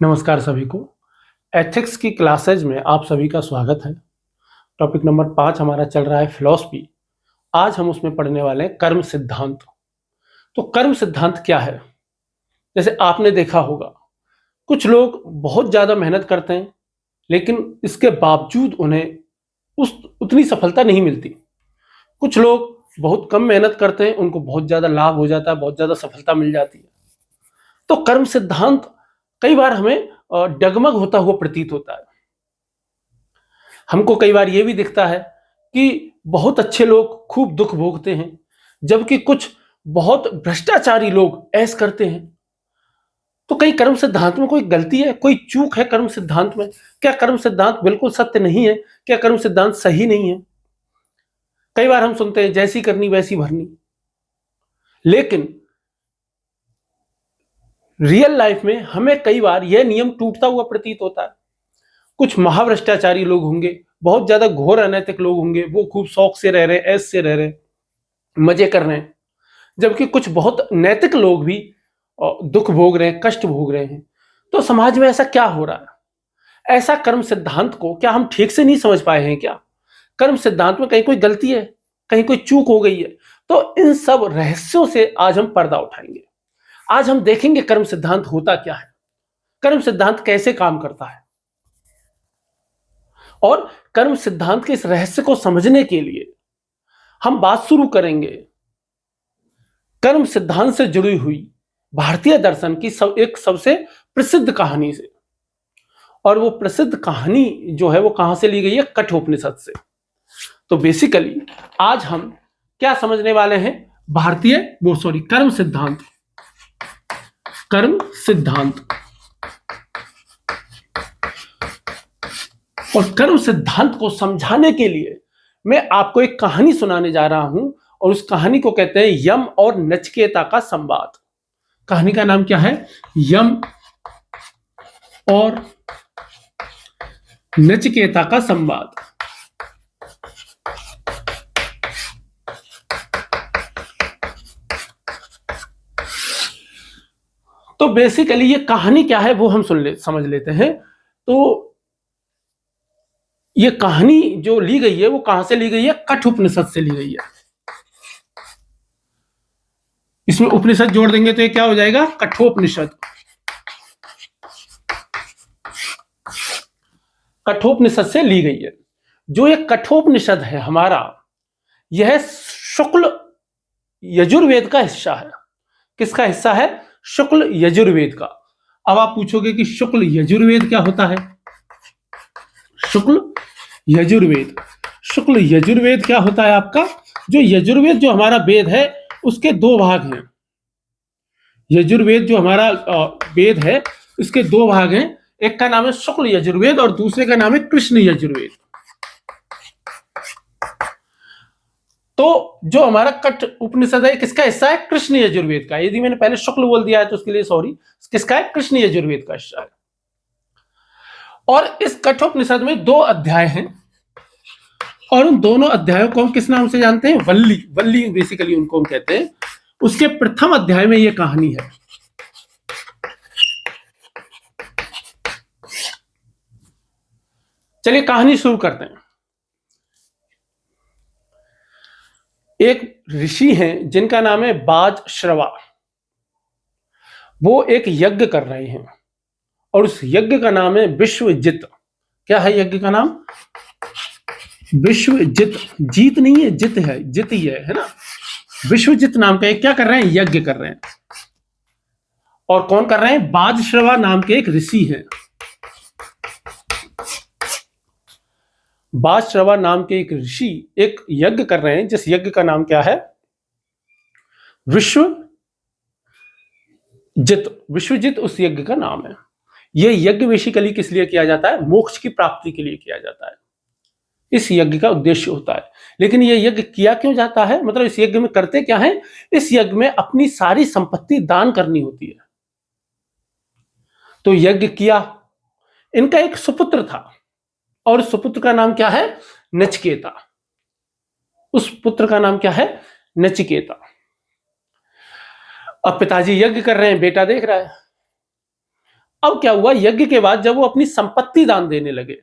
नमस्कार सभी को। एथिक्स की क्लासेज में आप सभी का स्वागत है। टॉपिक नंबर 5 हमारा चल रहा है फिलॉसफी। आज हम उसमें पढ़ने वाले हैं कर्म सिद्धांत। तो कर्म सिद्धांत क्या है? जैसे आपने देखा होगा, कुछ लोग बहुत ज़्यादा मेहनत करते हैं, लेकिन इसके बावजूद उन्हें उतनी सफलता नहीं मिलती। कुछ लोग बहुत कम मेहनत करते हैं, उनको बहुत ज़्यादा लाभ हो जाता है, बहुत ज़्यादा सफलता मिल जाती है। तो कर्म सिद्धांत कई बार हमें डगमग होता हुआ प्रतीत होता है। हमको कई बार ये भी दिखता है कि बहुत अच्छे लोग खूब दुख भोगते हैं, जबकि कुछ बहुत भ्रष्टाचारी लोग ऐश करते हैं। तो कहीं कर्म सिद्धांत में कोई गलती है, कोई चूक है कर्म सिद्धांत में? क्या कर्म सिद्धांत बिल्कुल सत्य नहीं है? क्या कर्म सिद्धांत सही नहीं है? कई बार हम सुनते हैं जैसी करनी वैसी भरनी, लेकिन रियल लाइफ में हमें कई बार यह नियम टूटता हुआ प्रतीत होता है। कुछ महाभ्रष्टाचारी लोग होंगे, बहुत ज्यादा घोर अनैतिक लोग होंगे, वो खूब शौक से रह रहे हैं, ऐश से रह रहे हैं, मजे कर रहे हैं, जबकि कुछ बहुत नैतिक लोग भी दुख भोग रहे हैं, कष्ट भोग रहे हैं। तो समाज में ऐसा क्या हो रहा है? ऐसा कर्म सिद्धांत को क्या हम ठीक से नहीं समझ पाए हैं क्या? कर्म सिद्धांत में कहीं कोई गलती है, कहीं कोई चूक हो गई है? तो इन सब रहस्यों से आज हम पर्दा उठाएंगे। आज हम देखेंगे कर्म सिद्धांत होता क्या है, कर्म सिद्धांत कैसे काम करता है, और कर्म सिद्धांत के इस रहस्य को समझने के लिए हम बात शुरू करेंगे कर्म सिद्धांत से जुड़ी हुई भारतीय दर्शन की एक सबसे प्रसिद्ध कहानी से। और वो प्रसिद्ध कहानी जो है वो कहां से ली गई है? कठोपनिषद से। तो बेसिकली आज हम क्या समझने वाले हैं? कर्म सिद्धांत। कर्म सिद्धांत और कर्म सिद्धांत को समझाने के लिए मैं आपको एक कहानी सुनाने जा रहा हूं, और उस कहानी को कहते हैं यम और नचिकेता का संवाद। कहानी का नाम क्या है? यम और नचिकेता का संवाद। तो बेसिकली ये कहानी क्या है वो हम समझ लेते हैं। तो ये कहानी जो ली गई है वो कहां से ली गई है? कठोपनिषद से ली गई है। इसमें उपनिषद जोड़ देंगे तो ये क्या हो जाएगा? कठोपनिषद। कठोपनिषद से ली गई है। जो ये कठोपनिषद है हमारा, यह शुक्ल यजुर्वेद का हिस्सा है। किसका हिस्सा है? शुक्ल यजुर्वेद का। अब आप पूछोगे कि शुक्ल यजुर्वेद क्या होता है? शुक्ल यजुर्वेद, शुक्ल यजुर्वेद क्या होता है आपका? जो यजुर्वेद जो हमारा वेद है उसके दो भाग हैं। यजुर्वेद जो हमारा वेद है इसके दो भाग हैं। एक का नाम है शुक्ल यजुर्वेद और दूसरे का नाम है कृष्ण यजुर्वेद। तो जो हमारा कठ उपनिषद है किसका हिस्सा है? कृष्ण यजुर्वेद का। यदि मैंने पहले शुक्ल बोल दिया है तो उसके लिए सॉरी। किसका है? कृष्ण यजुर्वेद का हिस्सा है। और इस कठोपनिषद में दो अध्याय हैं, और उन दोनों अध्यायों को हम किस नाम से जानते हैं? वल्ली। वल्ली बेसिकली उनको हम कहते हैं। उसके प्रथम अध्याय में यह कहानी है। चलिए कहानी शुरू करते हैं। एक ऋषि हैं जिनका नाम है बाजश्रवा। वो एक यज्ञ कर रहे हैं, और उस यज्ञ का नाम है विश्वजित। क्या है यज्ञ का नाम? विश्वजित। जीत नहीं है, जित है, जित ही है ना। विश्वजित नाम का एक क्या कर रहे हैं? यज्ञ कर रहे हैं। और कौन कर रहे हैं? बाजश्रवा नाम के एक ऋषि हैं। बाजश्रवा नाम के एक ऋषि एक यज्ञ कर रहे हैं, जिस यज्ञ का नाम क्या है? विश्वजित। विश्वजित उस यज्ञ का नाम है। यह यज्ञ बेसिकली किस लिए किया जाता है? मोक्ष की प्राप्ति के लिए किया जाता है। इस यज्ञ का उद्देश्य होता है। लेकिन यह यज्ञ किया क्यों जाता है? मतलब इस यज्ञ में करते क्या है? इस यज्ञ में अपनी सारी संपत्ति दान करनी होती है। तो यज्ञ किया। इनका एक सुपुत्र था, और सुपुत्र का नाम क्या है? नचिकेता। उस पुत्र का नाम क्या है? नचिकेता। अब पिताजी यज्ञ कर रहे हैं, बेटा देख रहा है। अब क्या हुआ, यज्ञ के बाद जब वो अपनी संपत्ति दान देने लगे,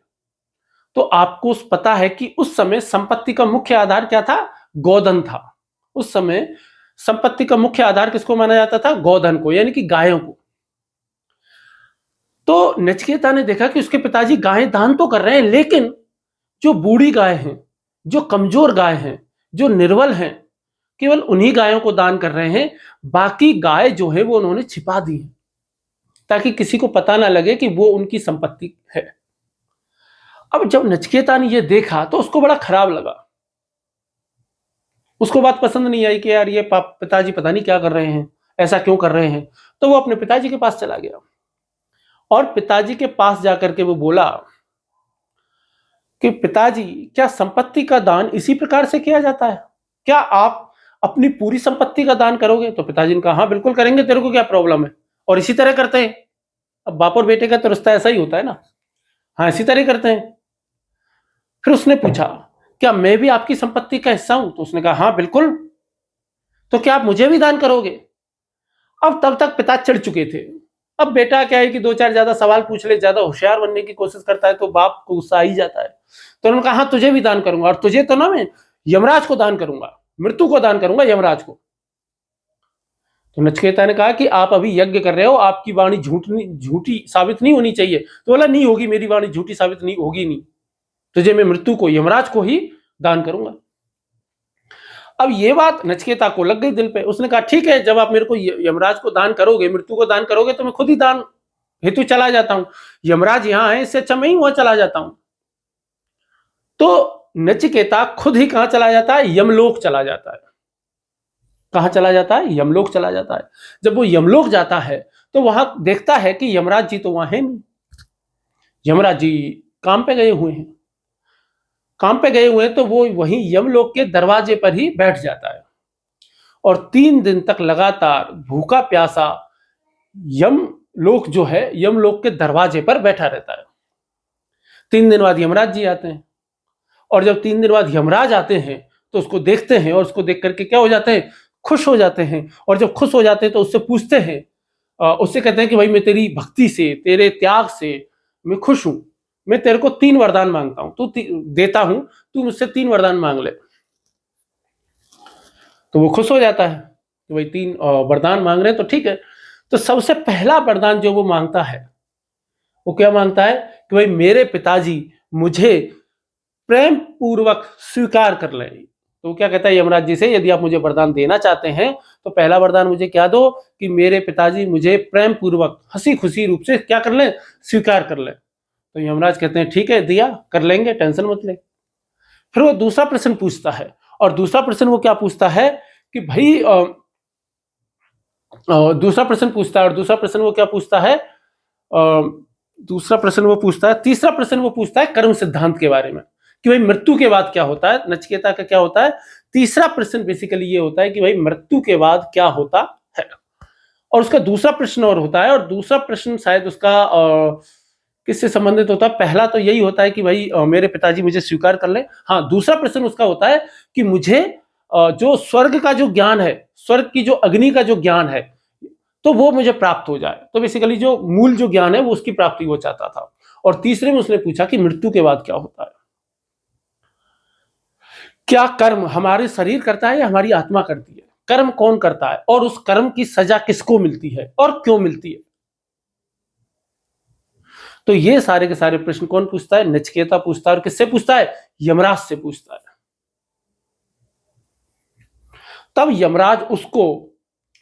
तो आपको पता है कि उस समय संपत्ति का मुख्य आधार क्या था? गोधन था। उस समय संपत्ति का मुख्य आधार किसको माना जाता था? गोधन को, यानी कि गायों को। तो नचिकेता ने देखा कि उसके पिताजी गायें दान तो कर रहे हैं, लेकिन जो बूढ़ी गाय हैं, जो कमजोर गाय हैं, जो निर्बल हैं, केवल उन्हीं गायों को दान कर रहे हैं। बाकी गाय जो है वो उन्होंने छिपा दी है, ताकि किसी को पता ना लगे कि वो उनकी संपत्ति है। अब जब नचिकेता ने ये देखा तो उसको बड़ा खराब लगा। उसको बात पसंद नहीं आई कि यार ये पिताजी पता नहीं क्या कर रहे हैं, ऐसा क्यों कर रहे हैं। तो वो अपने पिताजी के पास चला गया और पिताजी के पास जाकर के वो बोला कि पिताजी, क्या संपत्ति का दान इसी प्रकार से किया जाता है? क्या आप अपनी पूरी संपत्ति का दान करोगे? तो पिताजी ने कहा, हाँ बिल्कुल करेंगे, तेरे को क्या प्रॉब्लम है? और इसी तरह करते हैं। अब बाप और बेटे का तो रिश्ता ऐसा ही होता है ना। हाँ, इसी तरह करते हैं। फिर उसने पूछा, क्या मैं भी आपकी संपत्ति का हिस्सा हूं? तो उसने कहा, हाँ बिल्कुल। तो क्या आप मुझे भी दान करोगे? अब तब तक पिता चिढ़ चुके थे। अब बेटा क्या है कि दो चार ज्यादा सवाल पूछ ले, ज्यादा होशियार बनने की कोशिश करता है, तो बाप को गुस्सा आ ही जाता है। तो उन्होंने कहा, हाँ तुझे भी दान करूंगा, और तुझे तो ना मैं यमराज को दान करूंगा, मृत्यु को दान करूंगा, यमराज को। तो नचिकेता ने कहा कि आप अभी यज्ञ कर रहे हो, आपकी वाणी झूठी साबित नहीं होनी चाहिए। तो बोला, नहीं होगी, मेरी वाणी झूठी साबित नहीं होगी, नहीं, तुझे मैं मृत्यु को, यमराज को ही दान करूंगा। अब ये बात नचिकेता को लग गई दिल पे। उसने कहा, ठीक है, जब आप मेरे को यमराज को दान करोगे, मृत्यु को दान करोगे, तो मैं खुद ही दान हेतु चला जाता हूं। यमराज यहां है, इससे अच्छा मैं ही वहां चला जाता हूं। तो नचिकेता खुद ही कहां चला जाता है? यमलोक चला जाता है। कहां चला जाता है? यमलोक चला जाता है। जब वो यमलोक जाता है तो वहां देखता है कि यमराज जी तो वहां है नहीं। यमराज जी काम पे गए हुए हैं। काम पे गए हुए हैं तो वो वहीं यमलोक के दरवाजे पर ही बैठ जाता है और 3 दिन तक लगातार भूखा प्यासा यमलोक जो है, यमलोक के दरवाजे पर बैठा रहता है। 3 दिन बाद यमराज जी आते हैं और जब 3 दिन बाद यमराज आते हैं तो उसको देखते हैं और उसको देख करके क्या हो जाते हैं? खुश हो जाते हैं। और जब खुश हो जाते हैं तो उससे पूछते हैं, उससे कहते हैं कि भाई, मैं तेरी भक्ति से, तेरे त्याग से मैं खुश हूं। मैं तेरे को 3 वरदान मांगता हूं, तू देता हूं, तू मुझसे 3 वरदान मांग ले। तो वो खुश हो जाता है कि भाई 3 वरदान मांग रहे हैं तो ठीक है। तो सबसे पहला वरदान जो वो मांगता है, वो क्या मांगता है कि भाई मेरे पिताजी मुझे प्रेम पूर्वक स्वीकार कर लें। तो वो क्या कहता है यमराज जी से, यदि आप मुझे वरदान देना चाहते हैं तो पहला वरदान मुझे क्या दो कि मेरे पिताजी मुझे प्रेम पूर्वक हंसी खुशी रूप से क्या कर लें? स्वीकार कर लें। तो यमराज कहते हैं, ठीक है, दिया, कर लेंगे, टेंशन मत ले। फिर वो दूसरा प्रश्न पूछता है, और दूसरा प्रश्न वो क्या पूछता है कि भाई दूसरा प्रश्न पूछता है, और दूसरा प्रश्न वो क्या पूछता है? दूसरा प्रश्न वो पूछता है, तीसरा प्रश्न वो पूछता है कर्म सिद्धांत के बारे में, कि भाई मृत्यु के बाद क्या होता है। नचिकेता का क्या होता है? तीसरा प्रश्न बेसिकली ये होता है कि भाई मृत्यु के बाद क्या होता है। और उसका दूसरा प्रश्न और होता है, और दूसरा प्रश्न शायद उसका किससे संबंधित होता है? पहला तो यही होता है कि भाई मेरे पिताजी मुझे स्वीकार कर ले। हाँ, दूसरा प्रश्न उसका होता है कि मुझे जो स्वर्ग का जो ज्ञान है, स्वर्ग की जो अग्नि का जो ज्ञान है, तो वो मुझे प्राप्त हो जाए। तो बेसिकली जो मूल जो ज्ञान है वो उसकी प्राप्ति वो चाहता था। और तीसरे में उसने पूछा कि मृत्यु के बाद क्या होता है। क्या कर्म हमारे शरीर करता है या हमारी आत्मा करती है? कर्म कौन करता है, और उस कर्म की सजा किसको मिलती है और क्यों मिलती है? तो ये सारे के सारे प्रश्न कौन पूछता है? नचिकेता पूछता है। और किससे पूछता है? यमराज से पूछता है। तब यमराज उसको,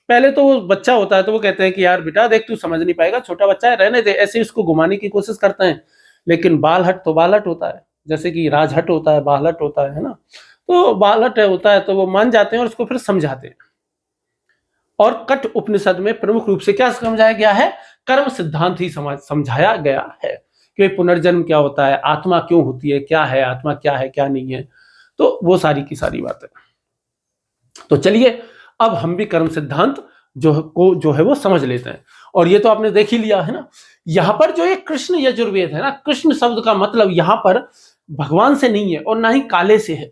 पहले तो वो बच्चा होता है तो वो कहते हैं कि यार बेटा देख, तू समझ नहीं पाएगा, छोटा बच्चा है, रहने दे, ऐसे ही उसको घुमाने की कोशिश करते हैं। लेकिन बालहट तो बालहट होता है, जैसे कि राजहट होता है, बालहट होता है ना। तो बालहट होता है तो वो मान जाते हैं और उसको फिर समझाते हैं। और कठ उपनिषद में प्रमुख रूप से क्या समझाया गया है? कर्म सिद्धांत ही समझाया गया है कि पुनर्जन्म क्या होता है, आत्मा क्यों होती है, क्या है आत्मा, क्या है क्या नहीं है। तो वो सारी की सारी बातें। तो चलिए अब हम भी कर्म सिद्धांत जो है वो समझ लेते हैं। और ये तो आपने देख ही लिया है ना, यहां पर जो ये कृष्ण यजुर्वेद है ना, कृष्ण शब्द का मतलब यहां पर भगवान से नहीं है और ना ही काले से है,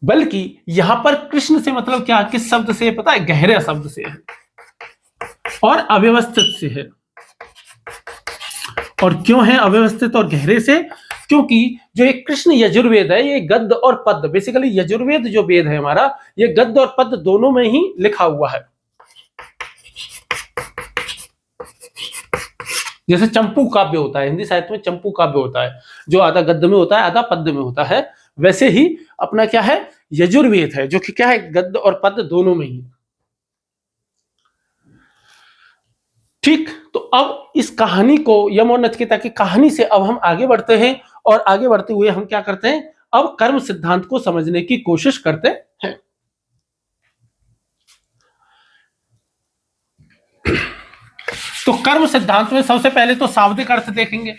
बल्कि यहां पर कृष्ण से मतलब क्या, किस शब्द से पता है? गहरे शब्द से है और अव्यवस्थित से है। और क्यों है अव्यवस्थित और गहरे से? क्योंकि जो एक कृष्ण यजुर्वेद है, ये गद्य और पद्य, बेसिकली यजुर्वेद जो वेद है हमारा, ये गद्य और पद्य दोनों में ही लिखा हुआ है। जैसे चंपू काव्य होता है, हिंदी साहित्य में चंपू काव्य होता है, जो आधा गद्य में होता है आधा पद्य में होता है, वैसे ही अपना क्या है, यजुर्वेद है, जो कि क्या है, गद्य और पद्य दोनों में ही। ठीक, तो अब इस कहानी को, यम और नचिकेता की कहानी से अब हम आगे बढ़ते हैं, और आगे बढ़ते हुए हम क्या करते हैं, अब कर्म सिद्धांत को समझने की कोशिश करते हैं। तो कर्म सिद्धांत में सबसे पहले तो शाब्दिक अर्थ देखेंगे।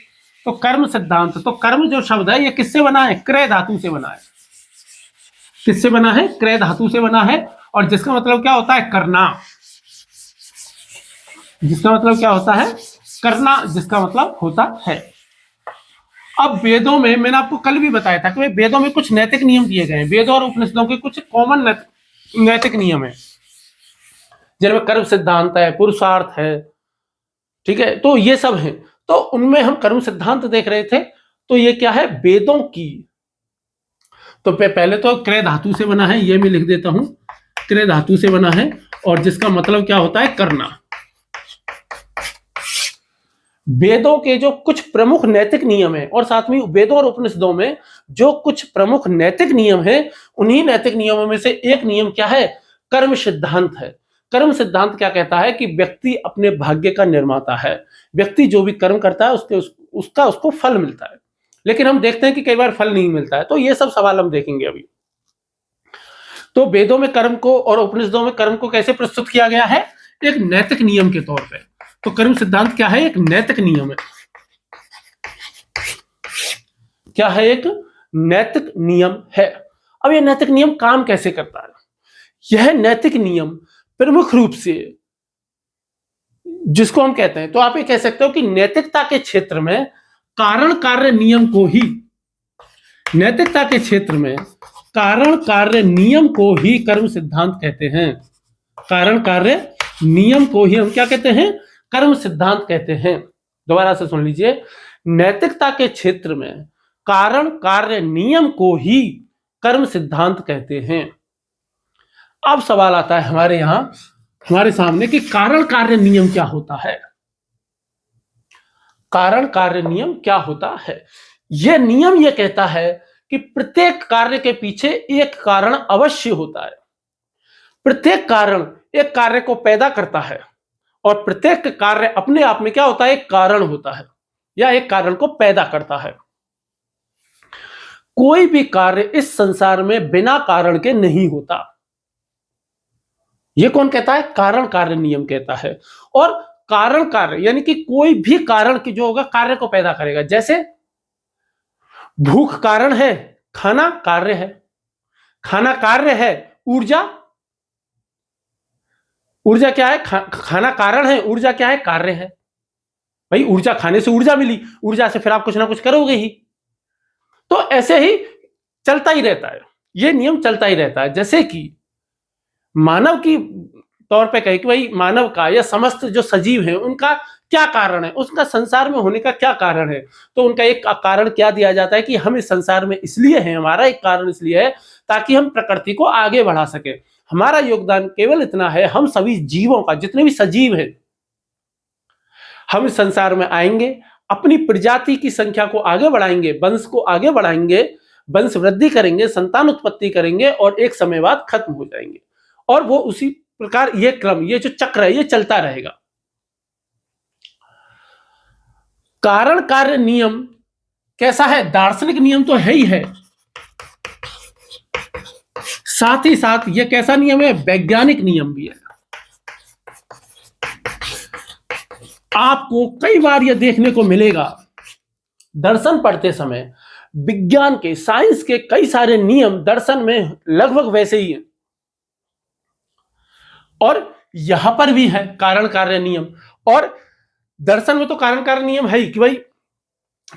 तो कर्म सिद्धांत, तो कर्म जो शब्द है ये किससे बना है, क्रय धातु से बना है। किससे बना है, क्रय धातु से बना है, और जिसका मतलब क्या होता है, करना। जिसका मतलब क्या होता है, करना, जिसका मतलब होता है। अब वेदों में, मैंने आपको कल भी बताया था कि वेदों में कुछ नैतिक नियम दिए गए हैं, वेदों और उपनिषदों के कुछ कॉमन नैतिक नियम है, जिनमें कर्म सिद्धांत है, पुरुषार्थ है, ठीक है, तो ये सब है। तो उनमें हम कर्म सिद्धांत देख रहे थे। तो ये क्या है, वेदों की, तो पहले तो क्रय धातु से बना है, ये मैं लिख देता हूं, क्रय धातु से बना है, और जिसका मतलब क्या होता है, करना। वेदों के जो कुछ प्रमुख नैतिक नियम है, और साथ में वेदों और उपनिषदों में जो कुछ प्रमुख नैतिक नियम है, उन्हीं नैतिक नियमों में से एक नियम क्या है, कर्म सिद्धांत है। कर्म सिद्धांत क्या कहता है कि व्यक्ति अपने भाग्य का निर्माता है, व्यक्ति जो भी कर्म करता है उसको फल मिलता है। लेकिन हम देखते हैं कि कई बार फल नहीं मिलता है, तो ये सब सवाल हम देखेंगे अभी। तो वेदों में कर्म को और उपनिषदों में कर्म को कैसे प्रस्तुत किया गया है, एक नैतिक नियम के तौर पे। तो कर्म सिद्धांत क्या है, एक नैतिक नियम है। क्या है, एक नैतिक नियम है। अब ये नैतिक नियम काम कैसे करता है, यह नैतिक नियम प्रमुख रूप से, जिसको हम कहते हैं, तो आप ये कह सकते हो कि नैतिकता के क्षेत्र में कारण कार्य नियम को ही, नैतिकता के क्षेत्र में कारण कार्य नियम को ही कर्म सिद्धांत कहते हैं। कारण कार्य नियम को ही हम क्या कहते हैं, कर्म सिद्धांत कहते हैं। दोबारा से सुन लीजिए, नैतिकता के क्षेत्र में कारण कार्य नियम को ही कर्म सिद्धांत कहते हैं। अब सवाल आता है हमारे यहां, हमारे सामने, कि कारण कार्य नियम क्या होता है। कारण कार्य नियम क्या होता है, यह नियम यह कहता है कि प्रत्येक कार्य के पीछे एक कारण अवश्य होता है। प्रत्येक कारण एक कार्य को पैदा करता है, और प्रत्येक कार्य अपने आप में क्या होता है, एक कारण होता है, या एक कारण को पैदा करता है। कोई भी कार्य इस संसार में बिना कारण के नहीं होता। यह कौन कहता है, कारण कार्य नियम कहता है। और कारण कार्य यानी कि कोई भी कारण की जो होगा कार्य को पैदा करेगा। जैसे भूख कारण है, खाना कार्य है, खाना कार्य है, ऊर्जा, ऊर्जा क्या है, खाना कारण है, ऊर्जा क्या है, कार्य है। भाई ऊर्जा, खाने से ऊर्जा मिली, ऊर्जा से फिर आप कुछ ना कुछ करोगे ही। तो ऐसे ही चलता ही रहता है, ये नियम चलता ही रहता है। जैसे कि मानव की तौर पे कहे कि भाई मानव का या समस्त जो सजीव हैं उनका क्या कारण है, उसका संसार में होने का क्या कारण है, तो उनका एक कारण क्या दिया जाता है कि हम इस संसार में इसलिए हैं, हमारा एक कारण इसलिए है ताकि हम प्रकृति को आगे बढ़ा सके। हमारा योगदान केवल इतना है, हम सभी जीवों का, जितने भी सजीव हैं, हम इस संसार में आएंगे, अपनी प्रजाति की संख्या को आगे बढ़ाएंगे, वंश को आगे बढ़ाएंगे, वंश वृद्धि करेंगे, संतान उत्पत्ति करेंगे, और एक समय बाद खत्म हो जाएंगे। और वो उसी प्रकार ये क्रम, ये जो चक्र है, ये चलता रहेगा। कारण कार्य नियम कैसा है, दार्शनिक नियम तो है ही है, साथ ही साथ ये कैसा नियम है, वैज्ञानिक नियम भी है। आपको कई बार यह देखने को मिलेगा, दर्शन पढ़ते समय विज्ञान के, साइंस के कई सारे नियम दर्शन में लगभग वैसे ही हैं, और यहां पर भी है कारण कार्य नियम। और दर्शन में तो कारण कार्य नियम है ही कि भाई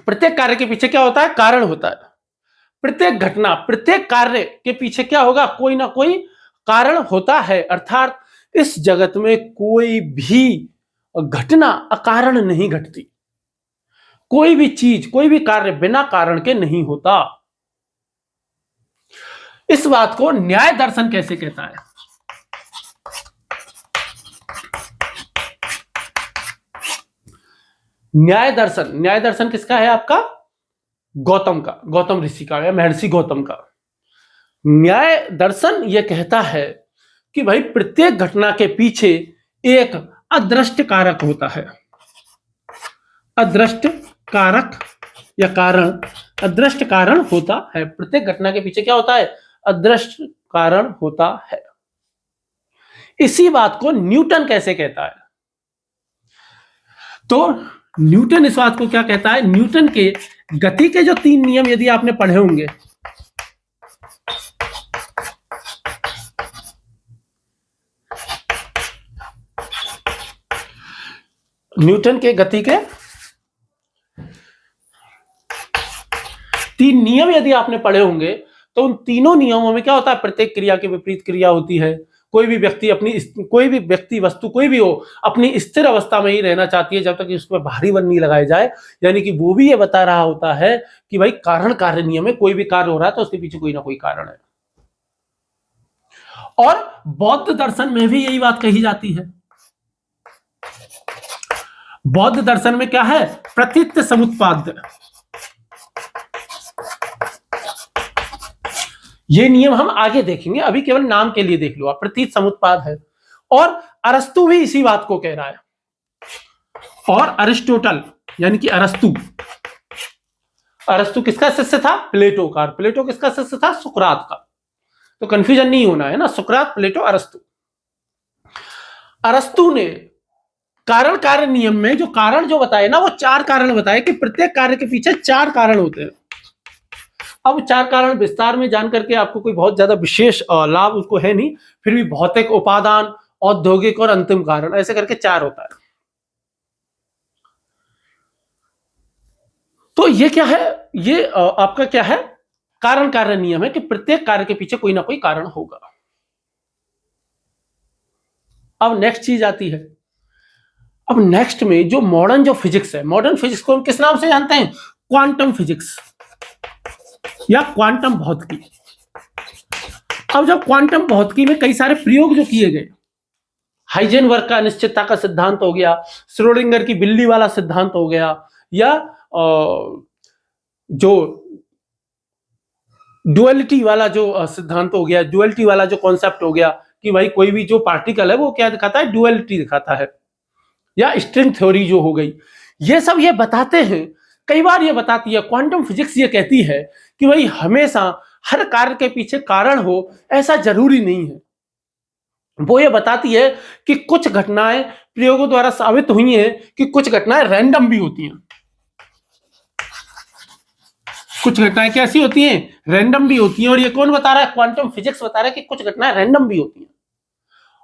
प्रत्येक कार्य के पीछे क्या होता है, कारण होता है। प्रत्येक घटना, प्रत्येक कार्य के पीछे क्या होगा, कोई ना कोई कारण होता है। अर्थात इस जगत में कोई भी घटना अकारण नहीं घटती, कोई भी चीज, कोई भी कार्य बिना कारण के नहीं होता। इस बात को न्याय दर्शन कैसे कहता है? न्याय दर्शन किसका है? आपका गौतम का, गौतम ऋषि का या महर्षि गौतम का। न्याय दर्शन यह कहता है कि भाई प्रत्येक घटना के पीछे एक अदृष्ट कारक होता है। अदृष्ट कारक या कारण, अदृष्ट कारण होता है। प्रत्येक घटना के पीछे क्या होता है? अदृष्ट कारण होता है। इसी बात को न्यूटन कैसे कहता है? तो न्यूटन इस बात को क्या कहता है? न्यूटन के गति के जो 3 नियम यदि आपने पढ़े होंगे, न्यूटन के गति के 3 नियम यदि आपने पढ़े होंगे, तो उन तीनों नियमों में क्या होता है? प्रत्येक क्रिया के विपरीत क्रिया होती है। कोई भी व्यक्ति वस्तु कोई भी हो, अपनी स्थिर अवस्था में ही रहना चाहती है जब तक कि उसमें भारी बल नहीं लगाए जाए। यानी कि वो भी ये बता रहा होता है कि भाई कारण कार्य नियम है, कोई भी कार्य हो रहा है तो उसके पीछे कोई ना कोई कारण है। और बौद्ध दर्शन में भी यही बात कही जाती है। बौद्ध दर्शन में क्या है? प्रतीत समुत्पाद्य। ये नियम हम आगे देखेंगे, अभी केवल नाम के लिए देख लो आप, प्रतीत समुत्पाद है। और अरस्तु भी इसी बात को कह रहा है। और अरिस्टोटल यानी कि अरस्तु, अरस्तु किसका शिष्य था? प्लेटो का। प्लेटो किसका शिष्य था? सुकरात का। तो कंफ्यूजन नहीं होना है ना, सुकरात, प्लेटो, अरस्तु। अरस्तु ने कारण कार्य नियम में जो कारण जो बताए ना, वो 4 कारण बताए कि प्रत्येक कार्य के पीछे 4 कारण होते हैं। अब 4 कारण विस्तार में जान करके आपको कोई बहुत ज्यादा विशेष लाभ उसको है नहीं, फिर भी भौतिक, उपादान, औद्योगिक और अंतिम कारण, ऐसे करके 4 होता है। तो ये क्या है? ये आपका क्या है? कारण कार्य नियम है कि प्रत्येक कार्य के पीछे कोई ना कोई कारण होगा। अब नेक्स्ट चीज आती है। अब नेक्स्ट में जो मॉडर्न जो फिजिक्स है, मॉडर्न फिजिक्स को हम किस नाम से जानते हैं? क्वांटम फिजिक्स या क्वांटम भौतिकी। अब जब क्वांटम भौतिकी में कई सारे प्रयोग जो किए गए, हाइजेनबर्ग का अनिश्चितता का सिद्धांत हो गया, श्रोडिंगर की बिल्ली वाला सिद्धांत हो गया, या जो डुअलिटी वाला जो सिद्धांत हो गया, डुअलिटी वाला जो कॉन्सेप्ट हो गया कि भाई कोई भी जो पार्टिकल है वो क्या दिखाता है? डुअलिटी दिखाता है, या स्ट्रिंग थ्योरी जो हो गई, ये सब ये बताते हैं। कई बार ये बताती है क्वांटम फिजिक्स, ये कहती है कि भाई हमेशा हर कार्य के पीछे कारण हो ऐसा जरूरी नहीं है। वो ये बताती है कि कुछ घटनाएं प्रयोगों द्वारा साबित हुई हैं कि कुछ घटनाएं रैंडम भी होती हैं। कुछ घटनाएं कैसी होती हैं? रैंडम भी होती हैं। और ये कौन बता रहा है? क्वांटम फिजिक्स बता रहा है कि कुछ घटनाएं रैंडम भी होती हैं।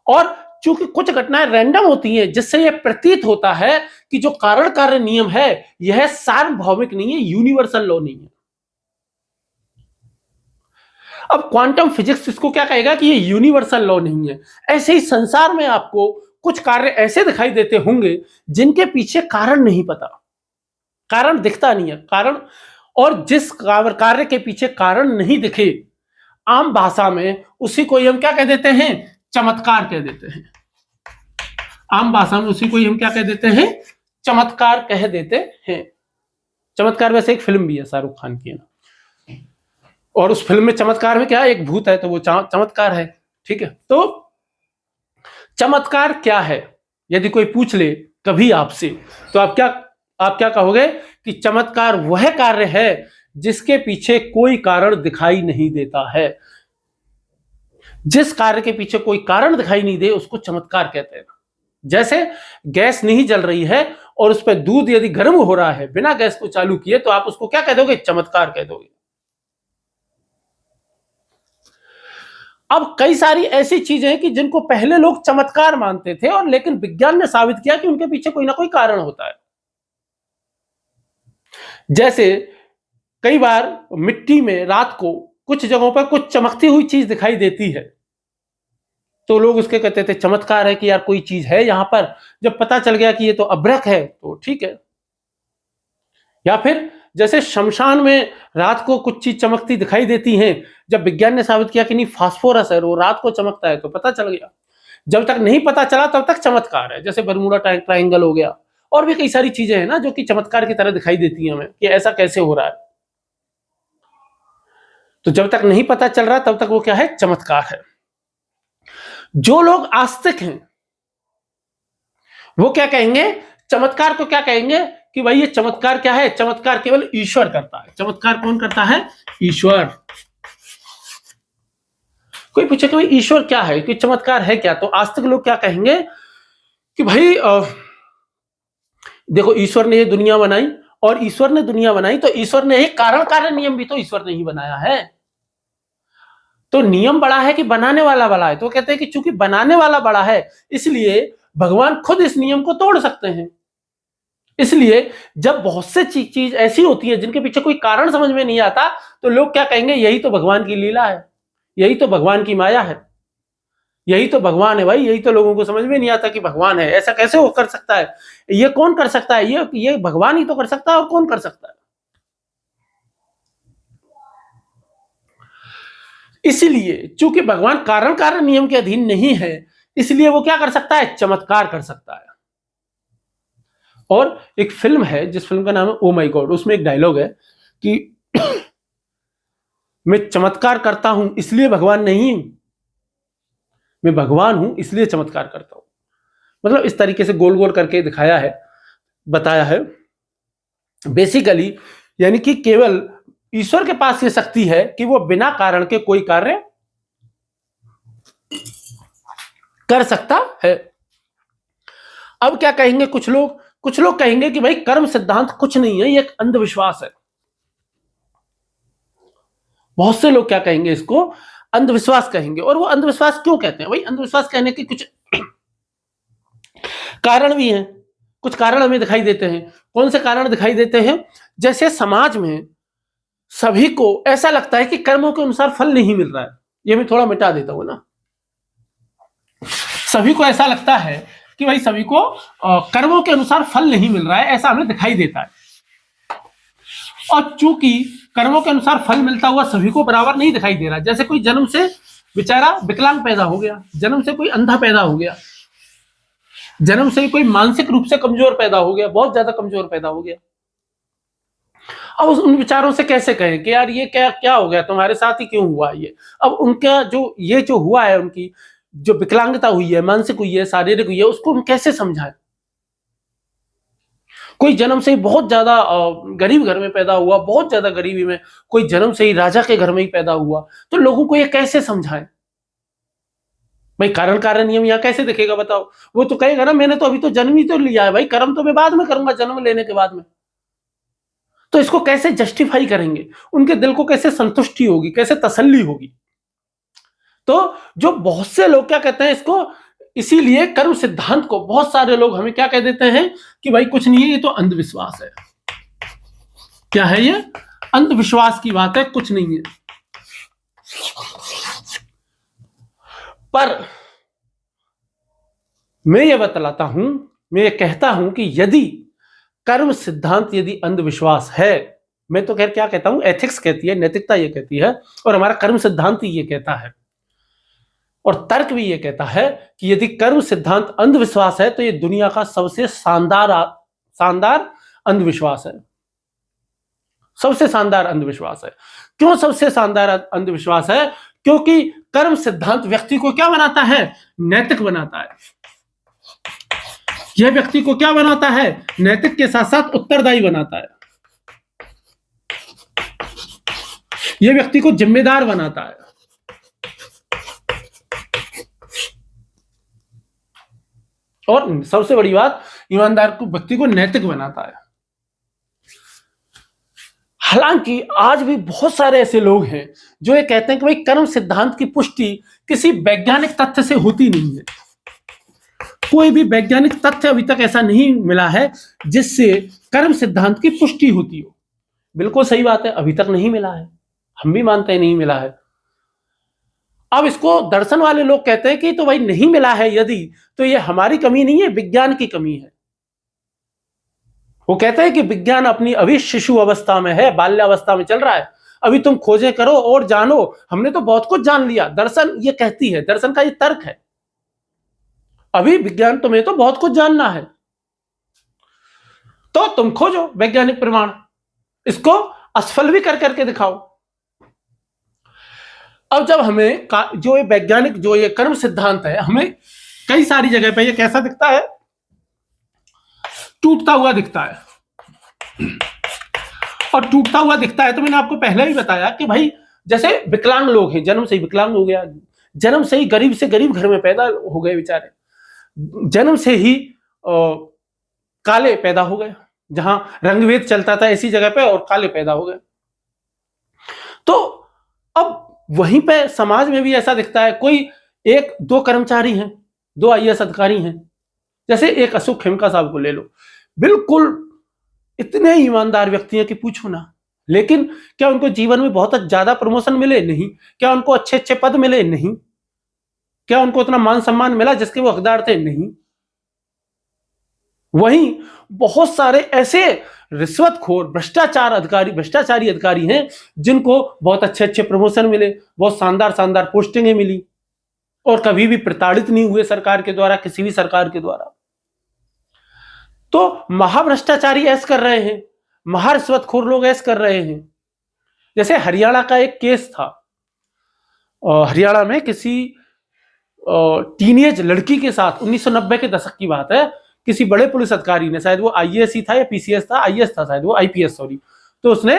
और चूंकि कुछ घटनाएं रैंडम होती हैं, जिससे यह प्रतीत होता है कि जो कारण कार्य नियम है यह सार्वभौमिक नहीं है, यूनिवर्सल लॉ नहीं है। अब क्वांटम फिजिक्स इसको क्या कहेगा कि ये यूनिवर्सल लॉ नहीं है। ऐसे ही संसार में आपको कुछ कार्य ऐसे दिखाई देते होंगे जिनके पीछे कारण नहीं पता, कारण दिखता नहीं है। कारण, और जिस कार्य के पीछे कारण नहीं दिखे, आम भाषा में उसी को हम क्या कह देते हैं? चमत्कार कह देते हैं। आम भाषा में उसी को हम क्या कह देते हैं? चमत्कार कह देते हैं। चमत्कार वैसे एक फिल्म भी है शाहरुख खान की, है ना, और उस फिल्म में चमत्कार में क्या है? एक भूत है, तो वो चमत्कार है। ठीक है, तो चमत्कार क्या है? यदि कोई पूछ ले कभी आपसे, तो आप क्या कहोगे? कि चमत्कार वह कार्य है जिसके पीछे कोई कारण दिखाई नहीं देता है। जिस कार्य के पीछे कोई कारण दिखाई नहीं दे उसको चमत्कार कहते हैं। जैसे गैस नहीं जल रही है और उस पर दूध यदि गर्म हो रहा है बिना गैस को चालू किए, तो आप उसको क्या कह दोगे? चमत्कार कह दोगे। अब कई सारी ऐसी चीजें हैं कि जिनको पहले लोग चमत्कार मानते थे, और लेकिन विज्ञान ने साबित किया कि उनके पीछे कोई ना कोई कारण होता है। जैसे कई बार मिट्टी में रात को कुछ जगहों पर कुछ चमकती हुई चीज दिखाई देती है, तो लोग उसके कहते थे चमत्कार है कि यार कोई चीज है यहां पर। जब पता चल गया कि ये तो अभ्रक है, तो ठीक है। या फिर जैसे शमशान में रात को कुछ चीज चमकती दिखाई देती हैं, जब विज्ञान ने साबित किया कि नहीं फास्फोरस है, वो रात को चमकता है, तो पता चल गया। जब तक नहीं पता चला तब तक चमत्कार है, जैसे बरमूडा ट्रायंगल हो गया, और भी कई सारी चीजें हैं ना जो कि चमत्कार की तरह दिखाई देती हैं हमें कि ऐसा कैसे हो रहा है। तो जब तक नहीं पता चल रहा तब तक वो क्या है, चमत्कार है। जो लोग आस्तिक हैं वो क्या कहेंगे, चमत्कार को क्या कहेंगे कि भाई ये चमत्कार क्या है, चमत्कार केवल ईश्वर करता है। चमत्कार कौन करता है, ईश्वर। कोई पूछे कि भाई ईश्वर क्या है, कि चमत्कार है क्या, तो आस्तिक लोग क्या कहेंगे कि भाई देखो ईश्वर ने ये दुनिया बनाई, और ईश्वर ने दुनिया बनाई तो ईश्वर ने एक कारण कार्य नियम भी तो ईश्वर ने ही बनाया है। तो नियम बड़ा है कि बनाने वाला बड़ा है, तो कहते हैं कि चूंकि बनाने वाला बड़ा है इसलिए भगवान खुद इस नियम को तोड़ सकते हैं। इसलिए जब बहुत से चीज ऐसी होती है जिनके पीछे कोई कारण समझ में नहीं आता, तो लोग क्या कहेंगे, यही तो भगवान की लीला है, यही तो भगवान की माया है, यही तो भगवान है। भाई यही तो लोगों को समझ में नहीं आता कि भगवान है, ऐसा कैसे वो कर सकता है, ये कौन कर सकता है, ये भगवान ही तो कर सकता है, और कौन कर सकता है। इसलिए चूंकि भगवान कारण कारण नियम के अधीन नहीं है, इसलिए वो क्या कर सकता है, चमत्कार कर सकता है। और एक फिल्म है जिस फिल्म का नाम है ओ माई गॉड, उसमें एक डायलॉग है कि मैं चमत्कार करता हूं इसलिए भगवान नहीं हूं, मैं भगवान हूं इसलिए चमत्कार करता हूं। मतलब इस तरीके से गोल गोल करके दिखाया है, बताया है बेसिकली, यानी कि केवल ईश्वर के पास ये शक्ति है कि वो बिना कारण के कोई कार्य कर सकता है। अब क्या कहेंगे कुछ लोग कहेंगे कि भाई कर्म सिद्धांत कुछ नहीं है, ये एक अंधविश्वास है। बहुत से लोग क्या कहेंगे, इसको अंधविश्वास कहेंगे। और वो अंधविश्वास क्यों कहते हैं, भाई अंधविश्वास कहने के कुछ कारण भी हैं, कुछ कारण हमें दिखाई देते हैं। कौन से कारण दिखाई देते हैं, जैसे समाज में सभी को ऐसा लगता है कि कर्मों के अनुसार फल नहीं मिल रहा है। ये मैं थोड़ा मिटा देता हूं ना, सभी को ऐसा लगता है कि भाई सभी को कर्मों के अनुसार फल नहीं मिल रहा है, ऐसा हमें दिखाई देता है। और चूंकि कर्मों के अनुसार फल मिलता हुआ सभी को बराबर नहीं दिखाई दे रहा, जैसे कोई जन्म से बेचारा विकलांग पैदा हो गया, जन्म से कोई अंधा पैदा हो गया, जन्म से कोई मानसिक रूप से कमजोर पैदा हो गया, बहुत ज्यादा कमजोर पैदा हो गया। अब उन विचारों से कैसे कहें कि यार ये क्या क्या हो गया, तुम्हारे साथ ही क्यों हुआ ये। अब उनका जो हुआ है, उनकी जो विकलांगता हुई है, मानसिक हुई है, शारीरिक हुई है, उसको हम कैसे समझाएं। कोई जन्म से ही बहुत ज्यादा गरीब घर में पैदा हुआ, बहुत ज्यादा गरीबी में, कोई जन्म से ही राजा के घर में ही पैदा हुआ, तो लोगों को ये कैसे समझाएं। भाई कारण कारण नियम यहाँ कैसे दिखेगा बताओ। वो तो कहेगा ना मैंने तो अभी तो जन्म ही तो लिया है, भाई कर्म तो मैं बाद में करूंगा, जन्म लेने के बाद में। तो इसको कैसे जस्टिफाई करेंगे, उनके दिल को कैसे संतुष्टि होगी, कैसे तसल्ली होगी। तो जो बहुत से लोग क्या कहते हैं इसको, इसीलिए कर्म सिद्धांत को बहुत सारे लोग हमें क्या कह देते हैं कि भाई कुछ नहीं है, ये तो अंधविश्वास है। क्या है ये, अंधविश्वास की बात है, कुछ नहीं है। पर मैं ये बतलाता हूं, मैं ये कहता हूं कि यदि कर्म सिद्धांत यदि अंधविश्वास है, मैं तो खैर क्या कहता हूं, एथिक्स कहती है, नैतिकता ये कहती है, और हमारा कर्म सिद्धांत ही ये कहता है, और तर्क भी ये कहता है कि यदि कर्म सिद्धांत अंधविश्वास है तो ये दुनिया का सबसे शानदार अंधविश्वास है, सबसे शानदार अंधविश्वास है। क्यों सबसे शानदार अंधविश्वास है, क्योंकि कर्म सिद्धांत व्यक्ति को क्या बनाता है, नैतिक बनाता है। यह व्यक्ति को क्या बनाता है, नैतिक के साथ साथ उत्तरदायी बनाता है। यह व्यक्ति को जिम्मेदार बनाता है। और सबसे बड़ी बात, ईमानदार को व्यक्ति को नैतिक बनाता है। हालांकि आज भी बहुत सारे ऐसे लोग हैं जो ये कहते हैं कि भाई कर्म सिद्धांत की पुष्टि किसी वैज्ञानिक तथ्य से होती नहीं है। कोई भी वैज्ञानिक तथ्य अभी तक ऐसा नहीं मिला है जिससे कर्म सिद्धांत की पुष्टि होती हो। बिल्कुल सही बात है, अभी तक नहीं मिला है, हम भी मानते हैं नहीं मिला है। अब इसको दर्शन वाले लोग कहते हैं कि तो भाई नहीं मिला है यदि, तो ये हमारी कमी नहीं है, विज्ञान की कमी है। वो कहते हैं कि विज्ञान अपनी अभी शिशु अवस्था में है, बाल्यावस्था में चल रहा है, अभी तुम खोजें करो और जानो, हमने तो बहुत कुछ जान लिया। दर्शन ये कहती है, दर्शन का ये तर्क है, अभी विज्ञान तुम्हें तो बहुत कुछ जानना है, तो तुम खोजो वैज्ञानिक प्रमाण, इसको असफल भी कर करके दिखाओ। अब जब हमें जो ये वैज्ञानिक जो ये कर्म सिद्धांत है, हमें कई सारी जगह पे ये कैसा दिखता है, टूटता हुआ दिखता है। और टूटता हुआ दिखता है तो मैंने आपको पहले ही बताया कि भाई जैसे विकलांग लोग हैं, जन्म से ही विकलांग हो गया, जन्म से ही गरीब से गरीब घर में पैदा हो गए बेचारे, जन्म से ही काले पैदा हो गए, जहां रंगभेद चलता था ऐसी जगह पे, और काले पैदा हो गए। तो अब वहीं पे समाज में भी ऐसा दिखता है, कोई एक दो कर्मचारी हैं, दो आईएएस अधिकारी हैं, जैसे एक अशोक खेमका साहब को ले लो, बिल्कुल इतने ईमानदार व्यक्ति हैं कि पूछो ना, लेकिन क्या उनको जीवन में बहुत ज्यादा प्रमोशन मिले? नहीं। क्या उनको अच्छे अच्छे पद मिले? नहीं। क्या उनको उतना मान सम्मान मिला जिसके वो हकदार थे? नहीं। वहीं बहुत सारे ऐसे रिश्वतखोर भ्रष्टाचारी अधिकारी हैं जिनको बहुत अच्छे अच्छे प्रमोशन मिले, बहुत शानदार शानदार पोस्टिंगें मिली, और कभी भी प्रताड़ित नहीं हुए सरकार के द्वारा, किसी भी सरकार के द्वारा। तो महाभ्रष्टाचारी ऐसा कर रहे हैं, महारिश्वतखोर लोग ऐसा कर रहे हैं। जैसे हरियाणा का एक केस था, हरियाणा में किसी टीनेज लड़की के साथ, 1990 के दशक की बात है, किसी बड़े पुलिस अधिकारी ने, शायद वो आईएएस ही था या पीसीएस था, आईएएस था शायद, वो आईपीएस सॉरी, तो उसने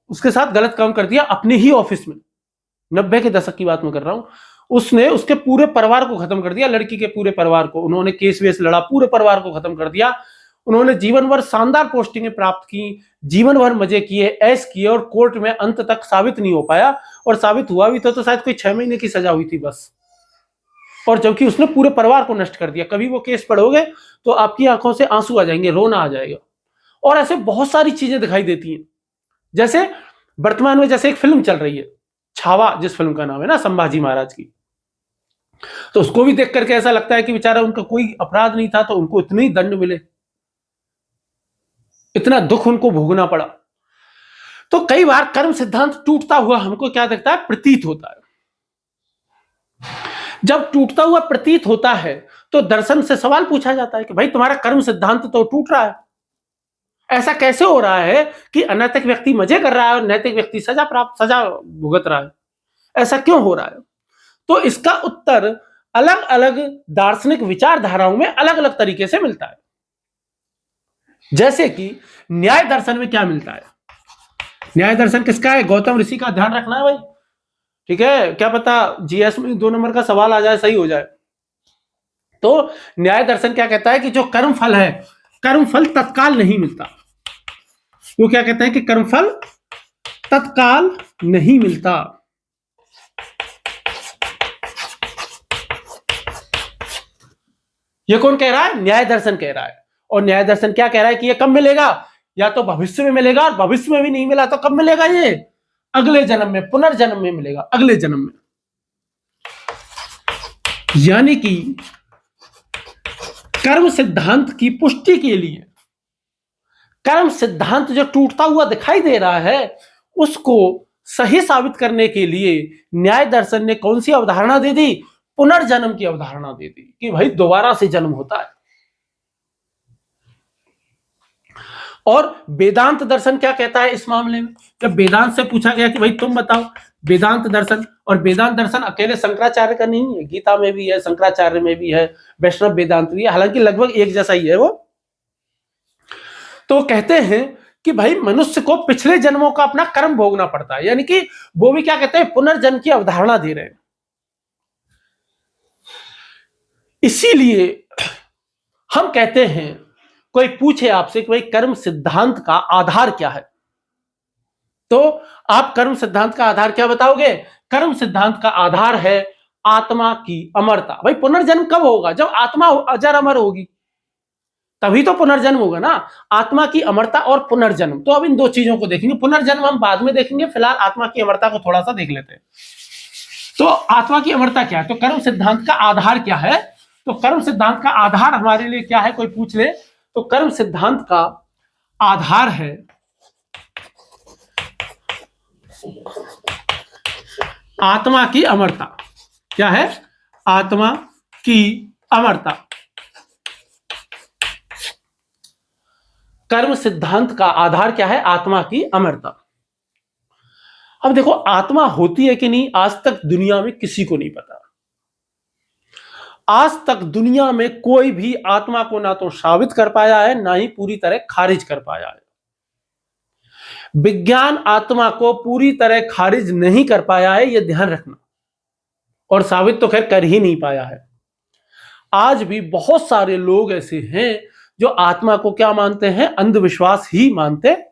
उसके साथ गलत काम कर दिया अपने ही ऑफिस में। 90 के दशक की बात मैं कर रहा हूं। उसने उसके पूरे परिवार को खत्म कर दिया, लड़की के पूरे परिवार को। उन्होंने केस वेस लड़ा, पूरे परिवार को खत्म कर दिया। उन्होंने जीवन भर शानदार पोस्टिंगें प्राप्त की, जीवन भर मजे किए, ऐश किए, और कोर्ट में अंत तक साबित नहीं हो पाया, और साबित हुआ भी तो शायद कोई 6 महीने की सजा हुई थी बस। और जबकि उसने पूरे परिवार को नष्ट कर दिया। कभी वो केस पढ़ोगे तो आपकी आंखों से आंसू आ जाएंगे, रोना आ जाएगा। और ऐसे बहुत सारी चीजें दिखाई देती हैं। जैसे वर्तमान में जैसे एक फिल्म चल रही है छावा, जिस फिल्म का नाम है ना संभाजी महाराज की, तो उसको भी देख करके ऐसा लगता है कि बेचारा उनका कोई अपराध नहीं था तो उनको इतने ही दंड मिले, इतना दुख उनको भोगना पड़ा। तो कई बार कर्म सिद्धांत टूटता हुआ हमको क्या दिखता है, प्रतीत होता है। जब टूटता हुआ प्रतीत होता है तो दर्शन से सवाल पूछा जाता है कि भाई तुम्हारा कर्म सिद्धांत तो टूट रहा है, ऐसा कैसे हो रहा है कि अनैतिक व्यक्ति मजे कर रहा है और नैतिक व्यक्ति सजा भुगत रहा है, ऐसा क्यों हो रहा है? तो इसका उत्तर अलग अलग दार्शनिक विचारधाराओं में अलग अलग तरीके से मिलता है। जैसे कि न्याय दर्शन में क्या मिलता है, न्याय दर्शन किसका है? गौतम ऋषि का। ध्यान रखना है भाई, ठीक है, क्या पता जीएस में 2 नंबर का सवाल आ जाए, सही हो जाए। तो न्याय दर्शन क्या कहता है कि जो कर्म फल है, कर्म फल तत्काल नहीं मिलता। वो क्या कहता है कि कर्म फल तत्काल नहीं मिलता। ये कौन कह रहा है? न्याय दर्शन कह रहा है। और न्याय दर्शन क्या कह रहा है कि ये कब मिलेगा? या तो भविष्य में मिलेगा, और भविष्य में भी नहीं मिला तो कब मिलेगा? ये अगले जन्म में, पुनर्जन्म में मिलेगा, अगले जन्म में। यानी कि कर्म सिद्धांत की पुष्टि के लिए, कर्म सिद्धांत जो टूटता हुआ दिखाई दे रहा है उसको सही साबित करने के लिए न्याय दर्शन ने कौन सी अवधारणा दे दी? पुनर्जन्म की अवधारणा दे दी कि भाई दोबारा से जन्म होता है। और वेदांत दर्शन क्या कहता है इस मामले में? जब वेदांत से पूछा गया कि भाई तुम बताओ वेदांत दर्शन, और वेदांत दर्शन अकेले शंकराचार्य का नहीं है, गीता में भी है, शंकराचार्य में भी है, वैष्णव वेदांत भी है, हालांकि लगभग एक जैसा ही है वो। तो कहते हैं कि भाई मनुष्य को पिछले जन्मों का अपना कर्म भोगना पड़ता है, यानी कि वो भी क्या कहते हैं, पुनर्जन्म की अवधारणा दे रहे हैं। इसीलिए हम कहते हैं, कोई पूछे आपसे कि भाई कर्म सिद्धांत का आधार क्या है, तो आप कर्म सिद्धांत का आधार क्या बताओगे? कर्म सिद्धांत का आधार है आत्मा की अमरता। भाई पुनर्जन्म कब होगा? जब आत्मा अजर अमर होगी तभी तो पुनर्जन्म होगा ना। आत्मा की अमरता और पुनर्जन्म, तो अब इन दो चीजों को देखेंगे। पुनर्जन्म हम बाद में देखेंगे, फिलहाल आत्मा की अमरता को थोड़ा सा देख लेते हैं। तो आत्मा की अमरता क्या है? तो कर्म सिद्धांत का आधार क्या है? तो कर्म सिद्धांत का आधार हमारे लिए क्या है, कोई पूछ ले तो कर्म सिद्धांत का आधार है आत्मा की अमरता। क्या है? आत्मा की अमरता। कर्म सिद्धांत का आधार क्या है? आत्मा की अमरता। अब देखो, आत्मा होती है कि नहीं, आज तक दुनिया में किसी को नहीं पता। आज तक दुनिया में कोई भी आत्मा को ना तो साबित कर पाया है, ना ही पूरी तरह खारिज कर पाया है। विज्ञान आत्मा को पूरी तरह खारिज नहीं कर पाया है, यह ध्यान रखना, और साबित तो खैर कर ही नहीं पाया है। आज भी बहुत सारे लोग ऐसे हैं जो आत्मा को क्या मानते हैं? अंधविश्वास ही मानते हैं।